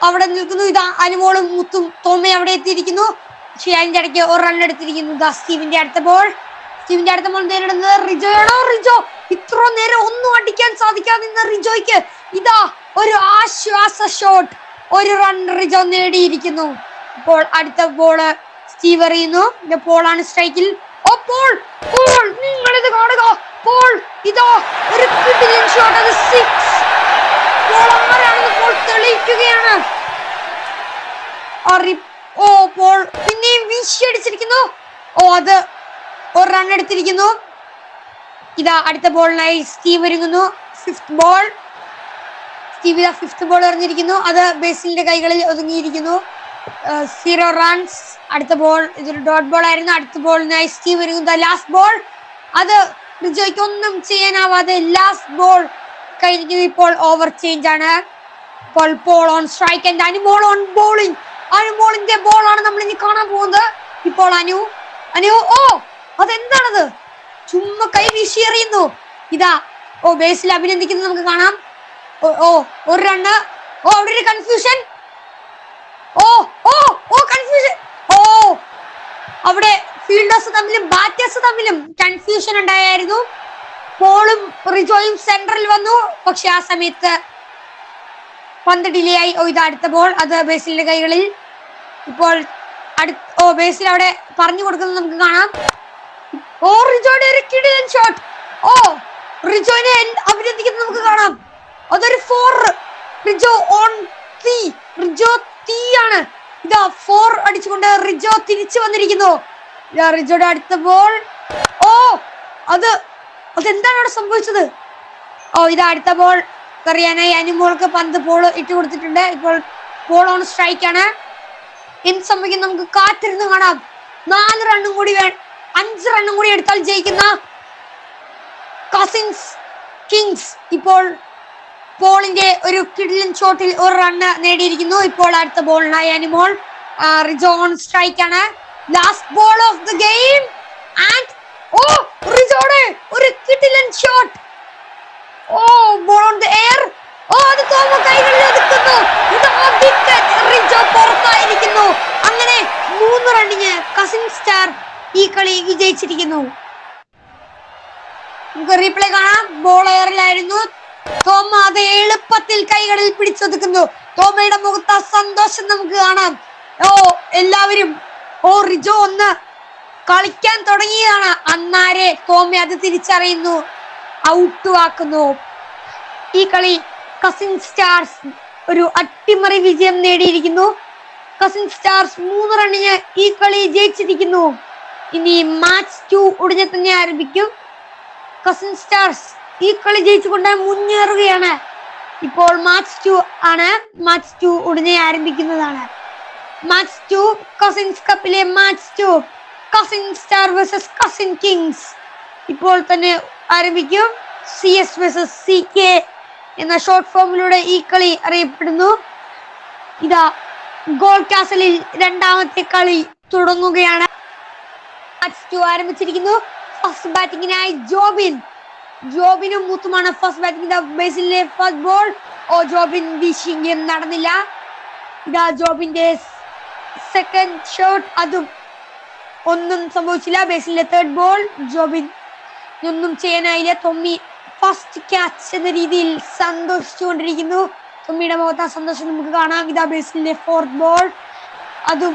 അവിടെ നിൽക്കുന്നു. അനുമോളും മുത്തും തോമയും അവിടെ എത്തിയിരിക്കുന്നു. പക്ഷേ അതിന്റെ ഇടയ്ക്ക് ഒരു റൺ എടുത്തിരിക്കുന്നു. സ്റ്റീവിന്റെ അടുത്ത ബോൾ. സ്റ്റീവിന്റെ അടുത്ത ബോൾ നേരിടുന്നത് റിജോയാണോ? റിജോ ഇത്ര നേരം ഒന്നും അടിക്കാൻ സാധിക്കാതെ നിന്ന റിജോയ്ക്ക് ഒരു ആശ്വാസ ഷോട്ട്. ഒരു റൺ റിജോ നേടിയിരിക്കുന്നു. ഇപ്പോൾ അടുത്ത ബോള് സ്റ്റീവ് എറിയുന്നു. പോളാണ് സ്ട്രൈക്കിൽ. ഓ, പോൾ നിങ്ങളിത് കാണുക. പോൾ ഒരു കിടിലൻ ഷോട്ട്. അത് 6. പോൾ ആരാണെന്ന് പോൾ തെളിയിക്കുകയാണ്. ഓ, പോൾ പിന്നെയും വീശിയടിച്ചിരിക്കുന്നു. ഓ, അത് ഒരു റൺ എടുത്തിരിക്കുന്നു. അടുത്ത ബോളിനായി സ്റ്റീവ് ഒരുങ്ങുന്നു. Fifth ball. Steve fifth ball എറിഞ്ഞിരിക്കുന്നു. അത് ബേസിലിന്റെ കൈകളിൽ ഒതുങ്ങിയിരിക്കുന്നു. 0 റൺസ്. അടുത്ത ബോൾ ഇതൊരു ഡോട്ട് ബോൾ ആയിരുന്നു. അടുത്ത ബോളിനായി സ്റ്റീവ് ഒരുങ്ങുന്നു. Last ball. അത് റിജോയ്ക്ക് ഒന്നും ചെയ്യാനാവാതെ ലാസ്റ്റ് ബോൾ കഴിഞ്ഞിരിക്കുന്നു. ഇപ്പോൾ ഓവർ ചേഞ്ച് ആണ്. ഇപ്പോൾ Paul on strike and Anumol on bowling. അനുമോളിന്റെ ബോളാണ് നമ്മൾ ഇനി കാണാൻ പോകുന്നത്. ഇപ്പോൾ അനു. ഓ, അതെന്താണത്? ചുമ്മാ കൈ വീശി എറിയുന്നു. ഓ, ബേസിൽ അഭിനന്ദിക്കുന്നത് നമുക്ക് കാണാം. ഓ, ഒരു റണ്ണ്. ഓ, അവിടെ ഒരു കൺഫ്യൂഷൻ. ഓ ഓ ഓ കൺഫ്യൂഷൻ. ഓ, അവിടെ ഫീൽഡേഴ്സ് തമ്മിലും ബാറ്റേഴ്സ് തമ്മിലും കൺഫ്യൂഷൻ ഉണ്ടായിരുന്നു. പോളും റിജോയും സെന്ററിൽ വന്നു. പക്ഷെ ആ സമയത്ത് പന്ത് ഡിലേ ആയി. ഓ, അടുത്ത ബോൾ. അത് ബേസിലിന്റെ കൈകളിൽ. ഇപ്പോൾ ബേസിൽ അവിടെ പറഞ്ഞു കൊടുക്കുന്നത് നമുക്ക് കാണാം. ഓ, റിജോയുടെ ഒരു കിടിലൻ ഷോട്ട്. ഓ, റിജോനെ അഭിനന്ദിക്കുന്നത് നമുക്ക് കാണാം. അതൊരു 4. റിജോ ഓൺ 3. റിജോ തീയാണ്. 4 അടിച്ചുകൊണ്ട് റിജോ തിരിച്ചു വന്നിരിക്കുന്നു. റിജോയുടെ അടുത്ത ബോൾ. ഓ, അതെന്താണ് അവിടെ സംഭവിച്ചത്? ഓ, അടുത്ത ബോൾ എറിയാനായി അനുമോൾക്ക് പന്ത് ബോൾ ഇട്ട് കൊടുത്തിട്ടുണ്ട്. ഇപ്പോൾ ബോൾ ഓൺ സ്ട്രൈക്ക് ആണ്. എന്ത് സംഭവിക്കും നമുക്ക് കാത്തിരുന്ന് കാണാം. 4 റണ്ണും കൂടി 5 റണ്ണും കൂടി എടുത്താൽ ജയിക്കുന്ന കസിൻസ് കിങ്സ്. ഇപ്പോൾ പോളിന്റെ ഒരു കിഡ്ലൻ ഷോട്ടിൽ ഒരു റണ്ണ് നേടിയിരിക്കുന്നു. ഇപ്പോൾ അടുത്ത ബോളിനായി അനിമോൾ. റിജോ ഓൺ സ്ട്രൈക്ക് ആണ്. Last ball of the game and oh റിജോയുടെ ഒരു കിഡ്ലൻ shot. Oh ball on the air. Oh അത് തോമ കൈകളിൽ ഒതുക്കുന്നു. റിജോ പുറത്തായിരിക്കുന്നു. അങ്ങനെ 3 റണ്ണിന് കസിൻ സ്റ്റാർ ഈ കളി വിജയിച്ചിരിക്കുന്നു. നമുക്ക് റീപ്ലേ കാണാം. ബോൾ എയറിലായിരുന്നു. തോമ അത് എളുപ്പത്തിൽ കൈകളിൽ പിടിച്ചൊതുക്കുന്നു. തോമയുടെ മുഖത്ത് ആ സന്തോഷം നമുക്ക് കാണാം. ഓ എല്ലാവരും റിജോ ഒന്ന് കളിക്കാൻ തുടങ്ങിയതാണ്. അന്നാരെ തോമ അത് തിരിച്ചറിയുന്നു, ഔട്ട് ആക്കുന്നു. ഈ കളി കസിൻ സ്റ്റാർസ് ഒരു അട്ടിമറി വിജയം നേടിയിരിക്കുന്നു. കസിൻ സ്റ്റാർസ് 3 റണ്ണിന് ഈ കളി ജയിച്ചിരിക്കുന്നു. ഇനി മാച്ച് 2 ഉടനെ തന്നെ ആരംഭിക്കും. കസിൻ സ്റ്റാർസ് ഈ കളി ജയിച്ചുകൊണ്ട് മുന്നേറുകയാണ്. ഇപ്പോൾ മാച്ച് 2 ആണ്. മാച്ച് 2 ഉടനെ ആരംഭിക്കുന്നതാണ്. മാച്ച് 2 കസിൻസ് കപ്പിലെ match 2 cousin star versus cousin kings ഇപ്പോൾ തന്നെ ആരംഭിക്കും. CS വേഴ്സസ് CK എന്ന ഷോർട്ട് ഫോമിലൂടെ ഈ കളി അറിയപ്പെടുന്നു. ഇതാ ഗോൾ കാസലിൽ രണ്ടാമത്തെ കളി തുടങ്ങുകയാണ്. മാച്ച് 2 ആരംഭിച്ചിരിക്കുന്നു. ഫസ്റ്റ് ബാറ്റിംഗിനായി ജോബിനും മുത്തുമാണ് ഫസ്റ്റ് ബാറ്റിംഗ്. ബേസിലെ ഫസ്റ്റ് ബോൾ. ജോബിൻ വീശിയെങ്കിലും നടന്നില്ല. ഇതാ ജോബിന്റെ സെക്കൻഡ് ഷോട്ട്, അതും ഒന്നും സംഭവിച്ചില്ല. ബേസിലെ തേർഡ് ബോൾ. ജോബിൻ ഒന്നും ചെയ്യാനായില്ല. തൊമ്മി ഫസ്റ്റ് ക്യാച്ച് എന്ന രീതിയിൽ സന്തോഷിച്ചുകൊണ്ടിരിക്കുന്നു. തൊമ്മിയുടെ മുഖത്ത് ആ സന്തോഷം നമുക്ക് കാണാം. ഇതാ ബേസിലെ ഫോർത്ത് ബോൾ, അതും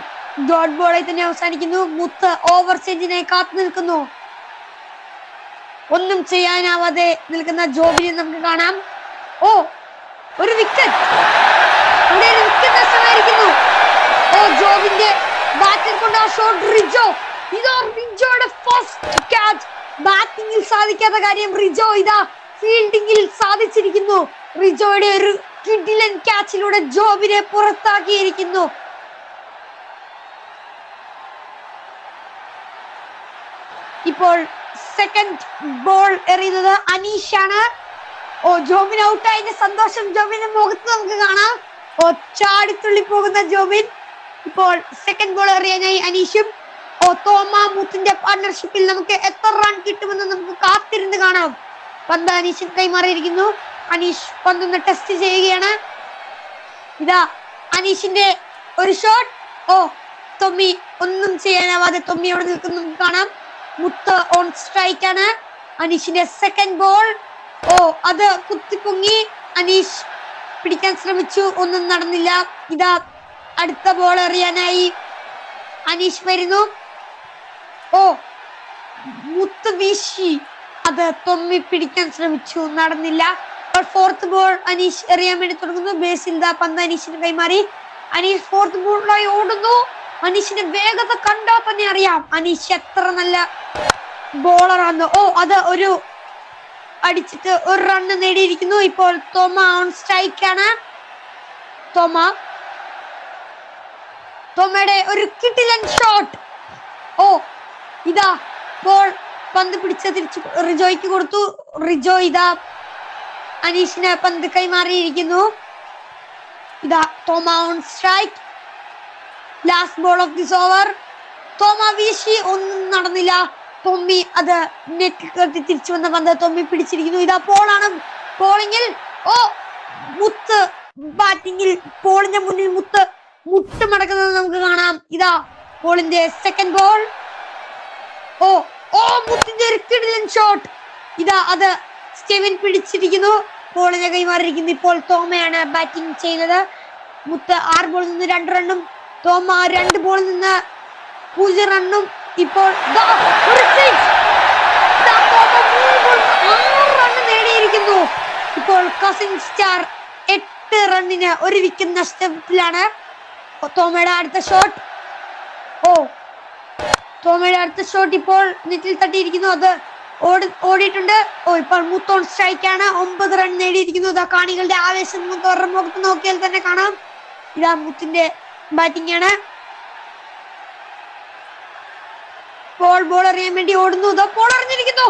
ഡോട്ട് ബോളായി തന്നെ അവസാനിക്കുന്നു. മുത്ത് ഓവർ ചേഞ്ചിനായി കാത്തു നിൽക്കുന്നു. ഒന്നും ചെയ്യാനാവാതെ നിൽക്കുന്ന ജോബിനെ നമുക്ക് കാണാം. ഒരു വിക്കറ്റ്. ഇവിടെ ഒരു വിക്കറ്റ് നഷ്ടമായിരിക്കുന്നു. ജോബിന്റെ ബാറ്റിൽ കൊണ്ട് ആ ഷോട്ട്. ഇതാ റിജോയുടെ ഫസ്റ്റ് ക്യാച്ച്. ബാറ്റിംഗിൽ സാധിക്കാത്ത കാര്യം റിജോ ഇതാ ഫീൽഡിംഗിൽ സാധിച്ചിരിക്കുന്നു. റിജോയുടെ ഒരു കിഡിലൻ ക്യാച്ചിലൂടെ ജോബിനെ പുറത്താക്കിയിരിക്കുന്നു. ഇപ്പോൾ സെക്കൻഡ് ബോൾ എറിയുന്നത് അനീഷാണ്. ജോബിൻ ഔട്ടായതിന്റെ സന്തോഷം ജോബിന്റെ മുഖത്ത് നമുക്ക് കാണാം. ചാടിത്തുള്ളി പോകുന്ന ജോബിൻ. ഇപ്പോൾ സെക്കൻഡ് ബോൾ എറിയാനായി അനീഷും തോമ മുത്തിന്റെ പാർട്ണർഷിപ്പിൽ നമുക്ക് എത്ര റൺ കിട്ടുമെന്ന് നമുക്ക് കാത്തിരുന്ന് കാണാം. പന്ത് അനീഷിന് കൈമാറിയിരിക്കുന്നു. അനീഷ് പന്തൊന്ന് ടെസ്റ്റ് ചെയ്യുകയാണ്. ഇതാ അനീഷിന്റെ ഒരു ഷോട്ട്. തൊമ്മി ഒന്നും ചെയ്യാനാവാതെ തൊമ്മി അവിടെ നിൽക്കുന്നു നമുക്ക് കാണാം. മുത്ത് ഓൺ സ്ട്രൈക്ക് ആണ്. അനീഷിന്റെ സെക്കൻഡ് ബോൾ. അത് കുത്തിപ്പൊങ്ങി. അനീഷ് പിടിക്കാൻ ശ്രമിച്ചു, ഒന്നും നടന്നില്ല. ഇതാ അടുത്ത ബോൾ എറിയാനായി അനീഷ് വരുന്നു. മുത്ത് വീശി, അത് തൊമ്മി പിടിക്കാൻ ശ്രമിച്ചു, നടന്നില്ല. ഫോർത്ത് ബോൾ അനീഷ് എറിയാൻ വേണ്ടി തുടങ്ങുന്നു. ബേസിൽ പന്ത് അനീഷിന് കൈമാറി. അനീഷ് ഫോർത്ത് ബോളിനായി ഓടുന്നു. അനീഷിന്റെ വേഗത കണ്ടാൽ തന്നെ അറിയാം അനീഷ് എത്ര നല്ല ബോളറാണ്. അത് ഒരു അടിച്ചിട്ട് ഒരു റണ്ണ് നേടിയിരിക്കുന്നു. ഇപ്പോൾ തോമ ഓൺ സ്ട്രൈക്ക് ആണ്. തോമയുടെ ഒരു കിടിലൻ ഷോട്ട്. ഇതാ ബോൾ പന്ത് പിടിച്ച് തിരിച്ചു റിജോയ്ക്ക് കൊടുത്തു. റിജോ ഇതാ അനീഷിന് പന്ത് കൈമാറിയിരിക്കുന്നു. ഇതാ Thoma on strike. Last ball of this over. Thoma വീശി, ഒന്നും നടന്നില്ല. തൊമ്മി അത് നെറ്റ് കെട്ടി തിരിച്ചു വന്ന പന്ത് തൊമ്മി പിടിച്ചിരിക്കുന്നു. ഇതാ പോളാണ്. പോളിങ്ങിൽ മുത്ത് ബാറ്റിംഗിൽ പോളിന്റെ മുന്നിൽ മുട്ട് മടക്കുന്നത് നമുക്ക് കാണാം. ഇതാ പോളിന്റെ സെക്കൻഡ് ബോൾ. മുത്തിന്റെ ഒരു കിടിലൻ ഷോട്ട്. ഇതാ അത് സ്റ്റെവിൻ പിടിച്ചിരിക്കുന്നു. പോളിനെ കൈമാറിയിരിക്കുന്നു. ഇപ്പോൾ തോമയാണ് ബാറ്റിംഗ് ചെയ്യുന്നത്. മുത്ത് 6 ബോളിൽ നിന്ന് 2 റണ്ണും തോമ 2 ബോളിൽ നിന്ന് 0 റണ്ണും. ഇപ്പോൾ 6 റണ്ണ് നേടിയിരിക്കുന്നു. ഇപ്പോൾ കസിൻ സ്റ്റാർ 8 റണ്ണിന് 1 വിക്കറ്റ് നഷ്ടത്തിലാണ്. തോമയുടെ അടുത്ത ഷോട്ട്. തോമയുടെ അടുത്ത ഷോട്ട് ഇപ്പോൾ നെറ്റിൽ തട്ടിയിരിക്കുന്നു. അത് ഓടിയിട്ടുണ്ട്. ഇപ്പോൾ മുത്തോൺ സ്ട്രൈക്ക് ആണ്. 9 റൺ നേടിയിരിക്കുന്നു. ഇതാ കാണികളുടെ ആവേശം നമുക്ക് മുഖത്ത് നോക്കിയാൽ തന്നെ കാണാം. ഇതാ മുത്തിന്റെ ബാറ്റിംഗ് ആണ്. ബോൾ എറിയാൻ വേണ്ടി ഓടുന്നു. ബോൾ എറിഞ്ഞിരിക്കുന്നു.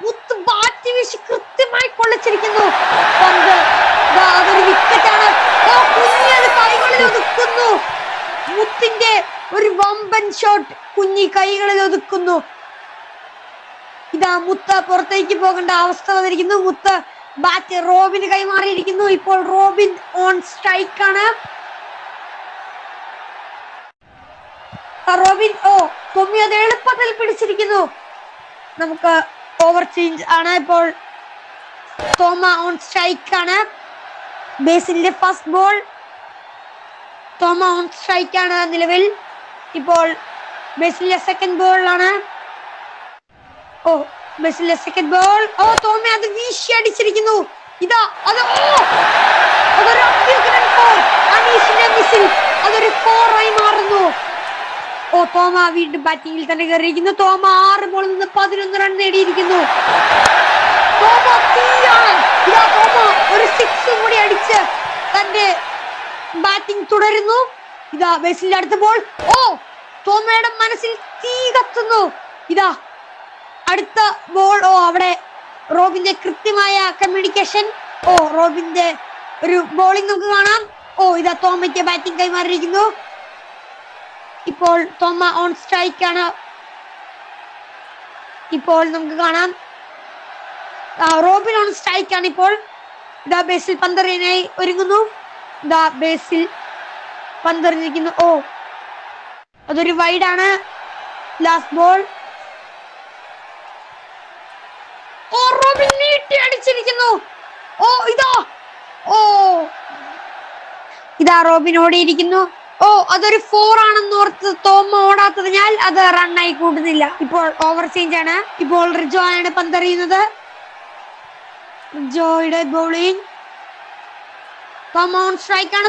മുത്ത് മുത്ത് ബാറ്റ് വീശി കൃത്യമായി കൊള്ളിച്ചിരിക്കുന്നു. പന്ത് അതൊരു വിക്കറ്റാണ്. കുഞ്ഞത് കൈകളിൽ ഒതുക്കുന്നു. മുത്തിന്റെ ഒരു വമ്പൻ ഷോട്ട് കുഞ്ഞി കൈകളിൽ ഒതുക്കുന്നു. ഇതാ മുത്ത് പുറത്തേക്ക് പോകേണ്ട അവസ്ഥ വന്നിരിക്കുന്നു. മുത്ത് ബാറ്റ് റോബിന് കൈമാറിയിരിക്കുന്നു. ഇപ്പോൾ റോബിൻ ഓൺ സ്ട്രൈക്ക് ആണ്. റോബിൻ തൊമ്മി അത് എളുപ്പത്തിൽ പിടിച്ചിരിക്കുന്നു. നമുക്ക് ഓവർ ചേഞ്ച് ആണ്. ഇപ്പോൾ തോമ ഓൺ സ്ട്രൈക്ക് ആണ്. ബേസിലിന്റെ first ball. Thoma on strike ആണ് നിലവിൽ. ഇപ്പോൾ ബേസിലിന്റെ സെക്കൻഡ് ബോളാണ്. ബേസിലിന്റെ സെക്കൻഡ് ബോൾ. തോമ അത് വീശി അടിച്ചിരിക്കുന്നു. ഇതാ അതൊരു അനീഷിന്റെ മിസിൽ അതൊരു 4 ആയി മാറുന്നു. തോമ വീണ്ടും ബാറ്റിംഗിൽ തന്നെ കയറിയിരിക്കുന്നു. തോമ 6 ബോളിൽ നിന്ന് 11 റൺ നേടിയിരിക്കുന്നു. തോമ ഒരു 6 കൂടി അടിച്ച് തന്റെ ബാറ്റിംഗ് തുടരുന്നു. ഇതാ ബേസിലിന്റെ അടുത്ത ബോൾ. തോമയുടെ മനസ്സിൽ തീ കത്തുന്നു. ഇതാ അടുത്ത ബോൾ. അവിടെ റോബിന്റെ കൃത്യമായ കമ്മ്യൂണിക്കേഷൻ. റോബിന്റെ ഒരു ബോളിംഗ് നമുക്ക് കാണാം. ഇതാ തോമയ്ക്ക് ബാറ്റിംഗ് കൈമാറിയിരിക്കുന്നു. ഇപ്പോൾ തോമ ഓൺ സ്ട്രൈക്ക് ആണ്. ഇപ്പോൾ നമുക്ക് കാണാം റോബിൻ ഓൺ സ്ട്രൈക്ക് ആണ്. ഇപ്പോൾ ഇതാ ബേസിൽ പന്തെറിയാനായി ഒരുങ്ങുന്നു. ഇതാ ബേസിൽ പന്തെറിഞ്ഞിരിക്കുന്നു. അതൊരു വൈഡ് ആണ്. Last ball. റോബിൻ നീട്ടി അടിച്ചിരിക്കുന്നു. ഇതാ റോബിൻ ഓടിയിരിക്കുന്നു. അതൊരു 4 ആണെന്ന് ഓർത്ത് തോമ ഓടാത്തതിനാൽ അത് റണ്ണായി കൂടുന്നില്ല. ഇപ്പോൾ ഓവർ ചേഞ്ച് ആണ്. ഇപ്പോൾ റിജോ ആണ് പന്തെറിയുന്നത്. റിജോയുടെ ബോളിംഗ്. തോമ ഓൺ സ്ട്രൈക്ക് ആണ്.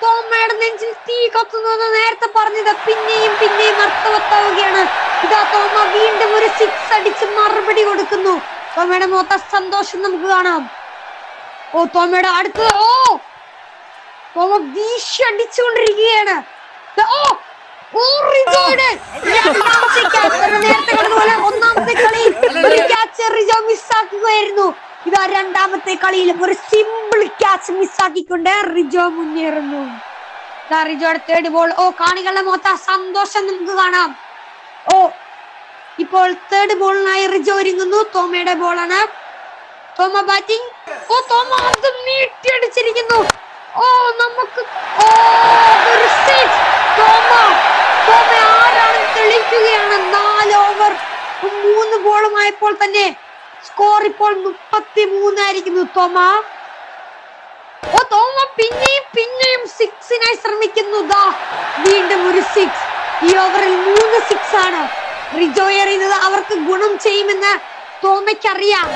തോമയുടെ നെഞ്ചിൽ തീ കത്തുന്നു എന്ന് നേരത്തെ പറഞ്ഞത് പിന്നെയും അർത്ഥവത്താവുകയാണ്. ഇതാ തോമ വീണ്ടും ഒരു 6 അടിച്ച് മറുപടി കൊടുക്കുന്നു. തോമയുടെ മൊത്ത സന്തോഷം നമുക്ക് കാണാം. തോമയുടെ അടുത്തത്. തോമ വീശി അടിച്ചുകൊണ്ടിരിക്കുകയാണ്. ഒന്നാമത്തെ കളിയിൽ ഒരു ക്യാച്ച് റിജോ മിസ്സാക്കുകയായിരുന്നു. ഇതാ രണ്ടാമത്തെ കളിയിലും ഒരു സിമ്പിൾ ക്യാച്ച് മിസ്സാക്കിക്കൊണ്ട് റിജോ മുന്നേറുന്നു. റിജോയുടെ തേർഡ് ബോൾ. കാണികളുടെ മൊത്ത സന്തോഷം നമുക്ക് കാണാം. ഇപ്പോൾ തേർഡ് ബോളിനായി റിജോ ഒരുങ്ങുന്നു. തോമയുടെ ബോളാണ്. തോമ ബാറ്റിംഗ്. തോമ അത് നീട്ടിയടിച്ചിരിക്കുന്നു. നമുക്ക് തോമ ആരാണെന്ന് തെളിയിക്കുകയാണ്. 4 ഓവർ 3 ബോളുമായപ്പോൾ തന്നെ സ്കോർ ഇപ്പോൾ 33 ആയിരിക്കുന്നു. തോമ പിന്നെയും 6-നായി ശ്രമിക്കുന്നു. വീണ്ടും ഒരു 6. ഈ ഓവറിൽ 3 6 ആണ്. റിജോ എറിയുന്നത് അവർക്ക് ഗുണം ചെയ്യുമെന്ന് തോമയ്ക്കറിയാം.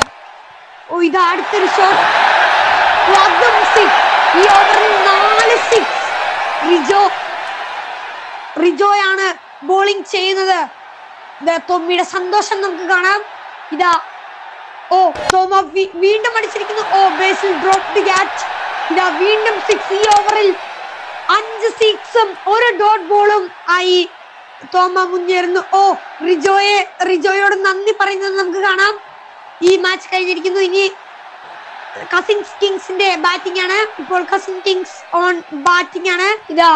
ഇതാ അടുത്തൊരു ഷോട്ട്. അതും 6. ഈ ഓവറിൽ 4 6. റിജോയാണ് ബോളിംഗ് ചെയ്യുന്നത്. തോമയുടെ സന്തോഷം നമുക്ക് കാണാം. ഇതാ തോമ വീണ്ടും അടിച്ചിരിക്കുന്നു. ബേസിൽ ഡ്രോപ്പ് ക്യാച്ച്. ഇതാ വീണ്ടും 6. ഈ ഓവറിൽ 5 6ഉം 1 ഡോട്ട് ബോളും ആയി തോമ മുന്നേറുന്നു. റിജോയോട് നന്ദി പറയുന്നത് നമുക്ക് കാണാം. ഈ മാച്ച് കഴിഞ്ഞിരിക്കുന്നു. ഇനി കസിൻസ് കിങ്സിന്റെ ബാറ്റിംഗ് ആണ്. ഇപ്പോൾ കസിൻ കിങ്സ് ഓൺ ബാറ്റിംഗ് ആണ്. ഇതാ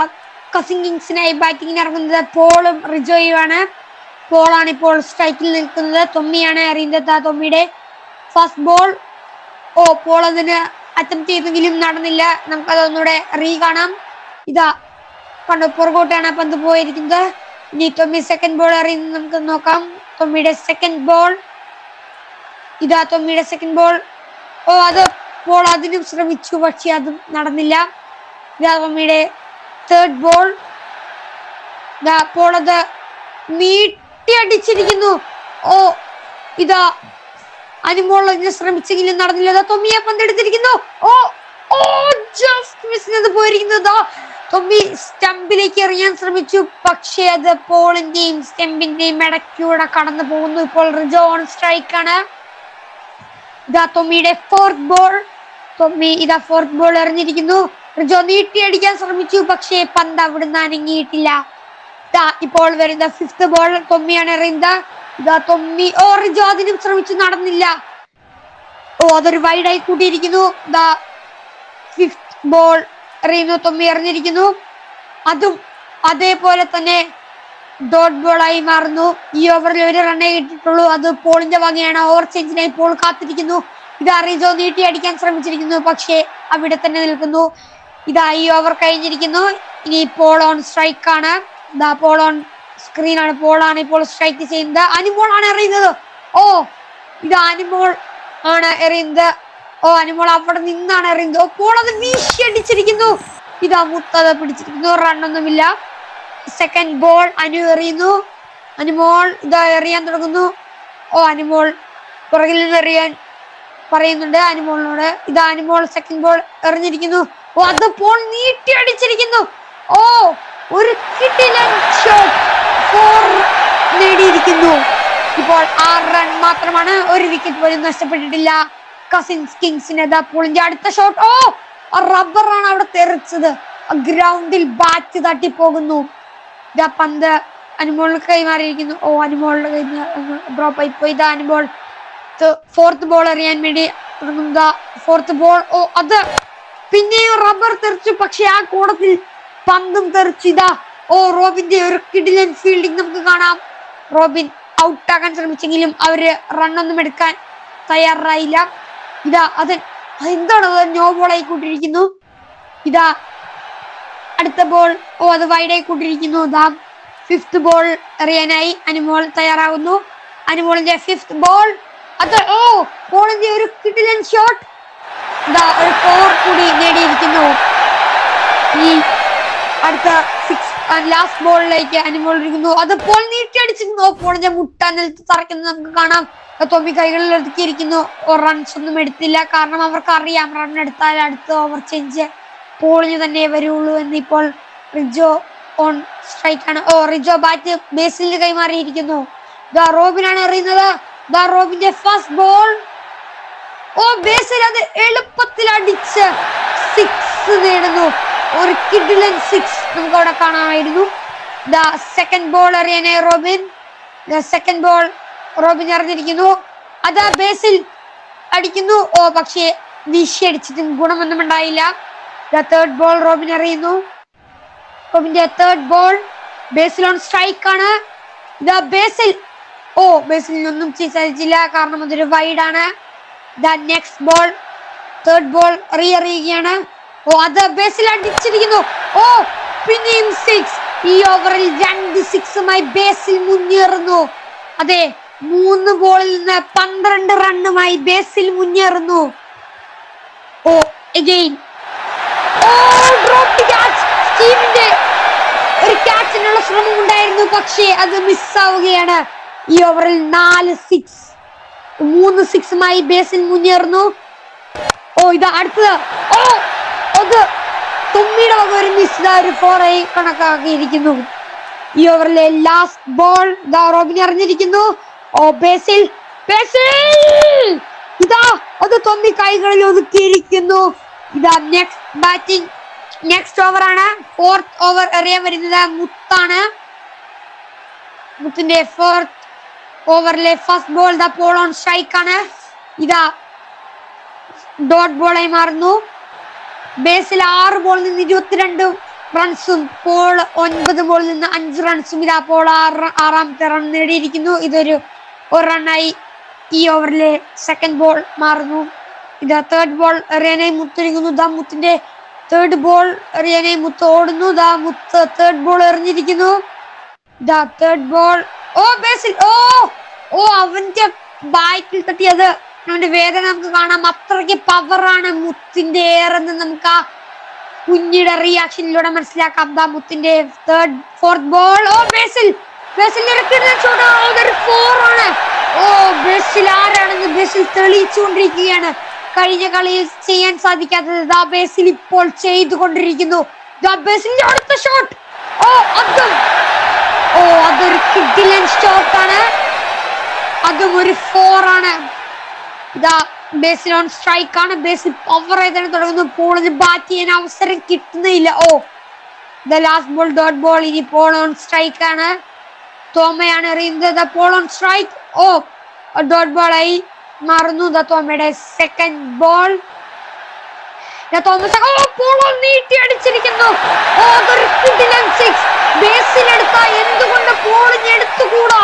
കസിൻ കിങ്സിനായി ബാറ്റിംഗിന് ഇറങ്ങുന്നത് പോളും റിജോയും ആണ്. പോളാണ് ഇപ്പോൾ സ്ട്രൈക്കിൽ നിൽക്കുന്നത്. തൊമ്മിയാണ് എറിയുന്നത്. തൊമ്മിയുടെ ഫസ്റ്റ് ബോൾ. പോൾ അതിന് അറ്റംപ്റ്റ് ചെയ്തെങ്കിലും നടന്നില്ല. നമുക്കത് ഒന്നുകൂടെ കാണാം. ഇതാ കണ്ടു പുറകോട്ടാണ് പന്ത് പോയിരിക്കുന്നത്. ഇനി തൊമ്മി സെക്കൻഡ് ബോൾ എറിയുന്നത് നമുക്ക് നോക്കാം. തൊമ്മിയുടെ സെക്കൻഡ് ബോൾ. ഇതാ തൊമ്മിയുടെ സെക്കൻഡ് ബോൾ. അത് പോൾ അതിനും ശ്രമിച്ചു, പക്ഷെ അതും നടന്നില്ല. ഇതാ തൊമ്മിയുടെ തേർഡ് ബോൾ. പോൾ അത് നീട്ടിയടിച്ചിരിക്കുന്നു. ഇതാ അനുമോൾ അതിന് ശ്രമിച്ചെങ്കിലും നടന്നില്ല. തൊമ്മിയെ പന്തെടുത്തിരിക്കുന്നു. ജസ്റ്റ് മിസ് ചെയ്ത് പോയിരിക്കുന്നു. തൊമ്മി സ്റ്റംപിലേക്ക് എറിയാൻ ശ്രമിച്ചു, പക്ഷേ അത് പോളിന്റെയും സ്റ്റംപിന്റെയും ഇടയ്ക്കൂടെ കടന്നു പോകുന്നു. ഇപ്പോൾ റിജോ ഓൺ സ്ട്രൈക്ക് ആണ്. ഇതാ തൊമ്മിയുടെ ഫോർത്ത് ബോൾ. തൊമ്മി ഇതാ ഫോർത്ത് ബോൾ എറിഞ്ഞിരിക്കുന്നു. റിജോ നീട്ടിയടിക്കാൻ ശ്രമിച്ചു, പക്ഷേ പന്ത് അവിടുന്ന് അനങ്ങിയിട്ടില്ല. ഇപ്പോൾ വരുന്ന ഫിഫ്ത്ത് ബോൾ തൊമ്മിയാണ് എറിയുന്നത്. ഇതാ തൊമ്മി ഓ റിജോ അതിനും ശ്രമിച്ചു, നടന്നില്ല. ഓ അതൊരു വൈഡായി കൂട്ടിയിരിക്കുന്നു. ദാ ഫിഫ്ത് ബോൾ എറിയുന്നു, തൊമ്മി എറിഞ്ഞിരിക്കുന്നു. അതും അതേപോലെ തന്നെ ഡോട്ട് ബോൾ ആയി മാറുന്നു. ഈ ഓവറിൽ ഒരു റണ്ണേ കിട്ടിയിട്ടുള്ളൂ, അത് പോളിന്റെ വകയാണ്. ഓവർ ചേഞ്ചിനായി പോൾ കാത്തിരിക്കുന്നു. ഇതാ റിജോ നീട്ടി അടിക്കാൻ ശ്രമിച്ചിരിക്കുന്നു, പക്ഷേ അവിടെ തന്നെ നിൽക്കുന്നു. ഇതാ ഈ ഓവർ കഴിഞ്ഞിരിക്കുന്നു. ഇനി പോൾ ഓൺ സ്ട്രൈക്ക് ആണ്. ഇതാ പോൾ ഓൺ സ്ക്രീൻ ആണ്. പോളാണ് ഇപ്പോൾ സ്ട്രൈക്ക് ചെയ്യുന്നത്. അനിമോൾ ആണ് എറിയുന്നത്. ഓ ഇത് അനിമോൾ ആണ് എറിയുന്നത്. ഓ അനിമോൾ അവിടെ നിന്നാണ് എറിയുന്നത്. ഓ പോൾ അത് വീശി അടിച്ചിരിക്കുന്നു. ഇതാ മുത്തത് പിടിച്ചിരിക്കുന്നു, റണ്ണൊന്നുമില്ല. സെക്കൻഡ് ബോൾ അനു എറിയുന്നു. അനുമോൾ ഇതാ എറിയാൻ തുടങ്ങുന്നു. ഓ അനുമോൾ പുറകിൽ നിന്ന് എറിയാൻ പറയുന്നുണ്ട് അനുമോളിനോട്. ഇതാ അനുമോൾ സെക്കൻഡ് ബോൾ എറിഞ്ഞിരിക്കുന്നു. ഓ അത് പോൾ നീട്ടി അടിച്ചിരിക്കുന്നു. ഓ ഒരു കിടിലൻ ഷോട്ട്, 4 നേടിയിരിക്കുന്നു. ഇപ്പോൾ 6 റൺ മാത്രമാണ്, ഒരു വിക്കറ്റ് പോലും നഷ്ടപ്പെട്ടിട്ടില്ല കസിൻസ് കിങ്സിന്. പോളിന്റെ അടുത്ത ഷോട്ട്, ഓ റബ്ബറാണ് അവിടെ തെറിച്ചത്, ഗ്രൗണ്ടിൽ ബാറ്റ് തട്ടിപ്പോകുന്നു. ഇതാ പന്ത് അനുമോളിന് കൈമാറിയിരിക്കുന്നു. ഓ അനുമോളിന്റെ കൈ ഡ്രോപ്പ് ആയി പോയി. ഇതാ അനുമോൾ ഫോർത്ത് ബോൾ എറിയാൻ വേണ്ടി തുടങ്ങുന്ന ഫോർത്ത് ബോൾ. ഓ അത് പിന്നെയും റബ്ബർ തെറിച്ചു, പക്ഷെ ആ കൂടത്തിൽ പന്തും തെറിച്ചു. ഇതാ ഓ റോബിന്റെ ഒരു കിടിലൻ ഫീൽഡിംഗ് നമുക്ക് കാണാം. റോബിൻ ഔട്ടാക്കാൻ ശ്രമിച്ചെങ്കിലും അവര് റണ്ണൊന്നും എടുക്കാൻ തയ്യാറായില്ല. ഇതാ എന്താണ് നോ ബോൾ ആയി കൂട്ടിയിരിക്കുന്നു. ഇതാ അടുത്ത ബോൾ, ഓ അത് വൈഡായി കൂട്ടിയിരിക്കുന്നു. ഇതാ ഫിഫ്ത് ബോൾ എറിയാനായി അനുമോൾ തയ്യാറാകുന്നു. അനുമോളിന്റെ ഫിഫ്ത് ബോൾ, അത് ഓ പോളിന്റെ ഒരു കിടിലൻ ഷോട്ട്. ഇതാ ഒരു 4 കൂടി നേടിയിരിക്കുന്നു. ഈ അടുത്ത 6 ലാസ്റ്റ് ബോളിലേക്ക് അനുമോൾ ഇരിക്കുന്നു. അത് പോൾ നീട്ടി അടിച്ചിരുന്നു. പോളിന്റെ മുട്ട നിലത്ത് തറയ്ക്കുന്നത് നമുക്ക് കാണാം. തൊമ്മി കൈകളിൽ ഒതുക്കിയിരിക്കുന്നു. റൺസ് ഒന്നും എടുത്തില്ല, കാരണം അവർക്ക് അറിയാം റൺ എടുത്താൽ അടുത്ത ഓവർ ചേഞ്ച് പോളിന് തന്നെ വരുള്ളൂ എന്ന്. ഇപ്പോൾ റിജോ ഓൺ സ്ട്രൈക്ക് ആണ്. ഓ റിജോ ബാറ്റ് ബേസിലിന് കൈമാറിയിരിക്കുന്നു. ദാ റോബിനാണ് എറിയുന്നത്. ദാ റോബിന്റെ ഫസ്റ്റ് ബോൾ, ഓ ബേസിൽ അത് എളുപ്പത്തിൽ അടിച്ച് 6 നേടുന്നു. ഒരു കിടിലൻ 6 നമുക്ക് അവിടെ കാണാമായിരുന്നു. ദാ സെക്കൻഡ് ബോൾ എറിയാനായി റോബിൻ. സെക്കൻഡ് ബോൾ റോബിൻ എറിഞ്ഞിരിക്കുന്നു. അത് ബേസിൽ അടിക്കുന്നു. ഓ പക്ഷേ വീശി അടിച്ചിട്ടും ഗുണമൊന്നും ഉണ്ടായില്ല. തേർഡ് ബോൾ റോബിൻ എറിയുന്നു. റോബിന്റെ third ball, Basil on strike ആണ്. ഇതാ ബേസിൽ, ഓ ബേസിലൊന്നും സാധിച്ചില്ല, കാരണം അതൊരു വൈഡ് ആണ്. നെക്സ്റ്റ് ബോൾ, തേർഡ് ബോൾ എറിയുകയാണ്. ഓ അത് ബേസിൽ അടിച്ചിരിക്കുന്നു. ഓ പിന്നെയും 6. ഈ ഓവറിൽ 2 6 ബേസിൽ മുന്നേറുന്നു. അതെ, 3 ബോളിൽ നിന്ന് 12 റണ്ണുമായി ബേസിൽ മുന്നേറുന്നു. ഓ അഗൈൻ, ഓ ഡ്രോപ്പ് ക്യാച്ച്. ടീമിന്റെ ഒരു ക്യാച്ചിനുള്ള ശ്രമം ഉണ്ടായിരുന്നു, പക്ഷേ അത് മിസ്സാവുകയാണ്. ഈ ഓവറിൽ 3 6 ബേസിൽ മുന്നേറുന്നു. ഓ ഇത് അടുത്തത്, ഓ അത് തൊമ്മിയുടെ വക ഒരു മിസ്, ഒരു 4 ആയി കണക്കാക്കിയിരിക്കുന്നു. ഈ ഓവറിലെ ലാസ്റ്റ് ബോൾ ദാ റോബിൻ എറിഞ്ഞിരിക്കുന്നു. ഓ ബേസിൽ, ഇതാ അത് തൊമ്മി കൈകളിൽ ഒതുക്കിയിരിക്കുന്നു. ഇതാ നെക്സ്റ്റ് ഓവർ ആണ്. 4th ഓവർ എറിയാൻ വരുന്നത് മുത്താണ്. മുത്തിന്റെ 4th ഓവറിലെ ഫസ്റ്റ് ബോൾ ദാ പോൾ ഓൺ സ്ട്രൈക്ക് ആണ്. ഇതാ ഡോട്ട് ബോൾ ആയി മാറുന്നു. ബേസിൽ 6 ബോളിൽ നിന്ന് 22 റൺസും പോൾ 9 ബോളിൽ നിന്ന് 5 റൺസും. ഇതാ പോൾ 6ാമത്തെ റൺ നേടിയിരിക്കുന്നു. ഇതൊരു റണ്ണായി ഈ ഓവറിലെ സെക്കൻഡ് ബോൾ മാറുന്നു. ഇതാ തേർഡ് ബോൾ എറിയാനായി മുത്തൊരുങ്ങുന്നു. ദാ മുത്തിന്റെ തേർഡ് ബോൾ എറിയാനായി മുത്ത് ഓടുന്നു. ദാ മുത്ത് തേർഡ് ബോൾ എറിഞ്ഞിരിക്കുന്നു. ദാ തേർഡ് ബോൾ, ഓ ബേസിൽ, ഓ അവന്റെ ബാറ്റിൽ തട്ടിയത് അവന്റെ വേദന നമുക്ക് കാണാം. അത്രയ്ക്ക് പവറാണ് മുത്തിന്റെ ഏറെന്ന് നമുക്ക് ആ കുഞ്ഞിയുടെ റിയാക്ഷനിലൂടെ മനസ്സിലാക്കാം. ദാ മുത്തിന്റെ ഫോർത്ത് ബോൾ, ഓ ബേസിൽ 4 ആണ്. ഓ ബേസിൽ ആരാണെന്ന് ബേസിൽ തെളിയിച്ചുകൊണ്ടിരിക്കുകയാണ്. കഴിഞ്ഞ കളിയിൽ ചെയ്യാൻ സാധിക്കാത്തത് ദാ ബേസിൽ ഇപ്പോൾ ചെയ്തുകൊണ്ടിരിക്കുന്നു. ദാ ബേസിലിന്റെ അടുത്ത ഷോട്ട്, അതൊരു കിടിലൻ ഷോട്ടാണ്. അതും ഒരു 4 ആണ്. ഇതാ ബേസിൽ ഓൺ സ്ട്രൈക്ക് ആണ്. ബേസിൽ പവർ ചെയ്താണ് തുടങ്ങുന്നു. പോളിന് ബാറ്റ് ചെയ്യാൻ അവസരം കിട്ടുന്നില്ല. Oh the last ball dot ball. ഇനി പോൾ ഓൺ സ്ട്രൈക്ക് ആണ്. തോമയാണ് എറിയുന്നത്. Paul on strike. Oh dot ball ആയി മാറുന്നു. തോമയുടെ സെക്കൻഡ് ബോൾ. തോമസ് നീട്ടി അടിച്ചിരിക്കുന്നു. ബേസിലെടുത്ത എന്തുകൊണ്ട് പോളിന് എടുത്തുകൂടാ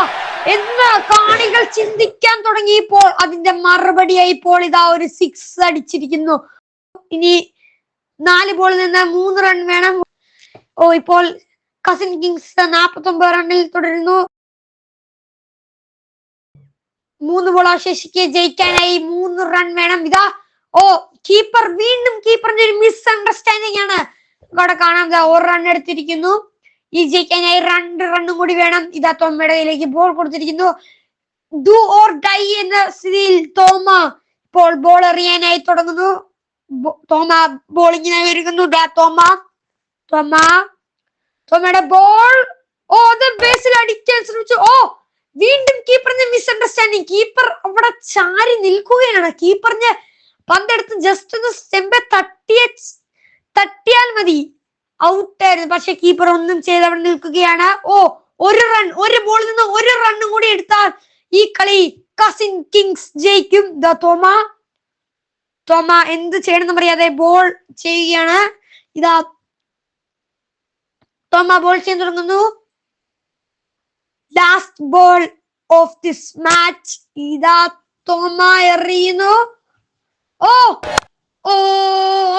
എന്ന് കാണികൾ ചിന്തിക്കാൻ തുടങ്ങിയപ്പോൾ അതിന്റെ മറുപടിയായി ഇപ്പോൾ ഇതാ ഒരു 6 അടിച്ചിരിക്കുന്നു. ഇനി 4 ബോളിൽ നിന്ന് 3 റൺ വേണം. ഇപ്പോൾ കസിൻ കിങ്സ് 49 റണ്ണിൽ തുടരുന്നു. 3 ബോൾ അവശേഷിക്കെ ജയിക്കാനായി 3 റൺ വേണം. ഇതാ കീപ്പർ വീണ്ടും കീപ്പറിന്റെ ഒരു മിസ്അണ്ടർസ്റ്റാൻഡിംഗ് ആണ് ഇവിടെ കാണാം. 1 റൺ എടുത്തിരിക്കുന്നു. ഈ ജയിക്കാനായി 2 റണ്ണും കൂടി വേണം. ഇതാ തോമയുടെ കയ്യിലേക്ക് ബോൾ കൊടുത്തിരിക്കുന്നു. ഡു ഓർ ഡൈ എന്ന സ്ഥിതിയിൽ തോമ ഇപ്പോൾ ബോൾ എറിയാനായി തുടങ്ങുന്നു. തോമ ബോളിങ്ങിനായി ഒരുങ്ങുന്നു. തോമയുടെ ബോൾ അത് ബേസിൽ അടിക്കാൻ ശ്രമിച്ചു. വീണ്ടും കീപ്പറിന്റെ മിസ്അണ്ടർസ്റ്റാൻഡിങ്. കീപ്പർ അവിടെ ചാരി നിൽക്കുകയാണ്. കീപ്പറിന് പന്തെടുത്ത് ജസ്റ്റ് ഒന്ന് സ്റ്റെമ്പെ തട്ടിയാൽ മതി, ഔട്ടായിരുന്നു. പക്ഷെ കീപ്പർ ഒന്നും ചെയ്ത് അവിടെ നിൽക്കുകയാണ്. ഒരു ബോളിൽ നിന്ന് 1 റണ്ണും കൂടി എടുത്താൽ ഈ കളി കസിൻ കിങ്സ് ജയിക്കും. തോമ എന്ത് ചെയ്യണമെന്ന് പറയാതെ ബോൾ ചെയ്യുകയാണ്. ഇതാ തോമ ബോൾ ചെയ്യാൻ തുടങ്ങുന്നു. Last ball of this match. ഇതാ തോമ എറിയുന്നു.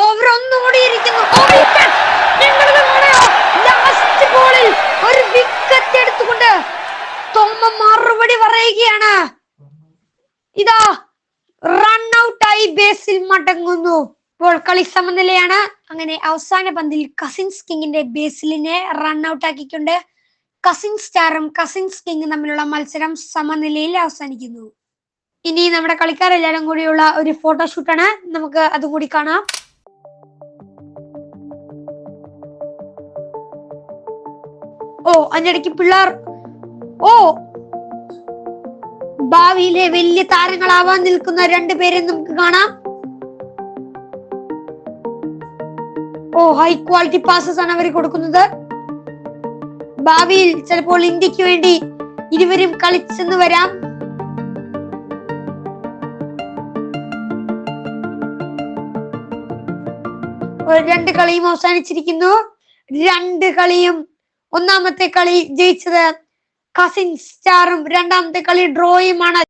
അവരൊന്നുകൂടി ഇരിക്കുന്നു. ലാസ്റ്റ് ബോളിൽ ഒരു വിക്കറ്റ് എടുത്തുകൊണ്ട് തോമ മറുപടി പറയുകയാണ്. ഇതാ റൺ ഔട്ടായി ബേസിൽ മടങ്ങുന്നു. ഇപ്പോൾ കളി സമനിലയാണ്. അങ്ങനെ അവസാന പന്തിൽ കസിൻസ് കിങ്ങിന്റെ ബേസിലിനെ റൺ ഔട്ട് ആക്കിക്കൊണ്ട് കസിൻ സ്റ്റാറും കസിൻസ് കിങ് തമ്മിലുള്ള മത്സരം സമനിലയിൽ അവസാനിക്കുന്നു. ഇനി നമ്മുടെ കളിക്കാരെല്ലാരും കൂടിയുള്ള ഒരു ഫോട്ടോഷൂട്ടാണ്. നമുക്ക് അതും കൂടി കാണാം. അതിനിടയ്ക്ക് പിള്ളേർ ഭാവിയിലെ വലിയ താരങ്ങളാവാൻ നിൽക്കുന്ന 2 പേരെ നമുക്ക് കാണാം. ഹൈ ക്വാളിറ്റി പാസസ് ആണ് അവർ കൊടുക്കുന്നത്. ഭാവിയിൽ ചിലപ്പോൾ ഇന്ത്യക്ക് വേണ്ടി ഇരുവരും കളിച്ചെന്ന് വരാം. രണ്ട് കളിയും അവസാനിച്ചിരിക്കുന്നു. 2 കളിയും ഒന്നാമത്തെ കളി ജയിച്ചത് കസിൻ സ്റ്റാറും രണ്ടാമത്തെ കളി ഡ്രോയുമാണ്.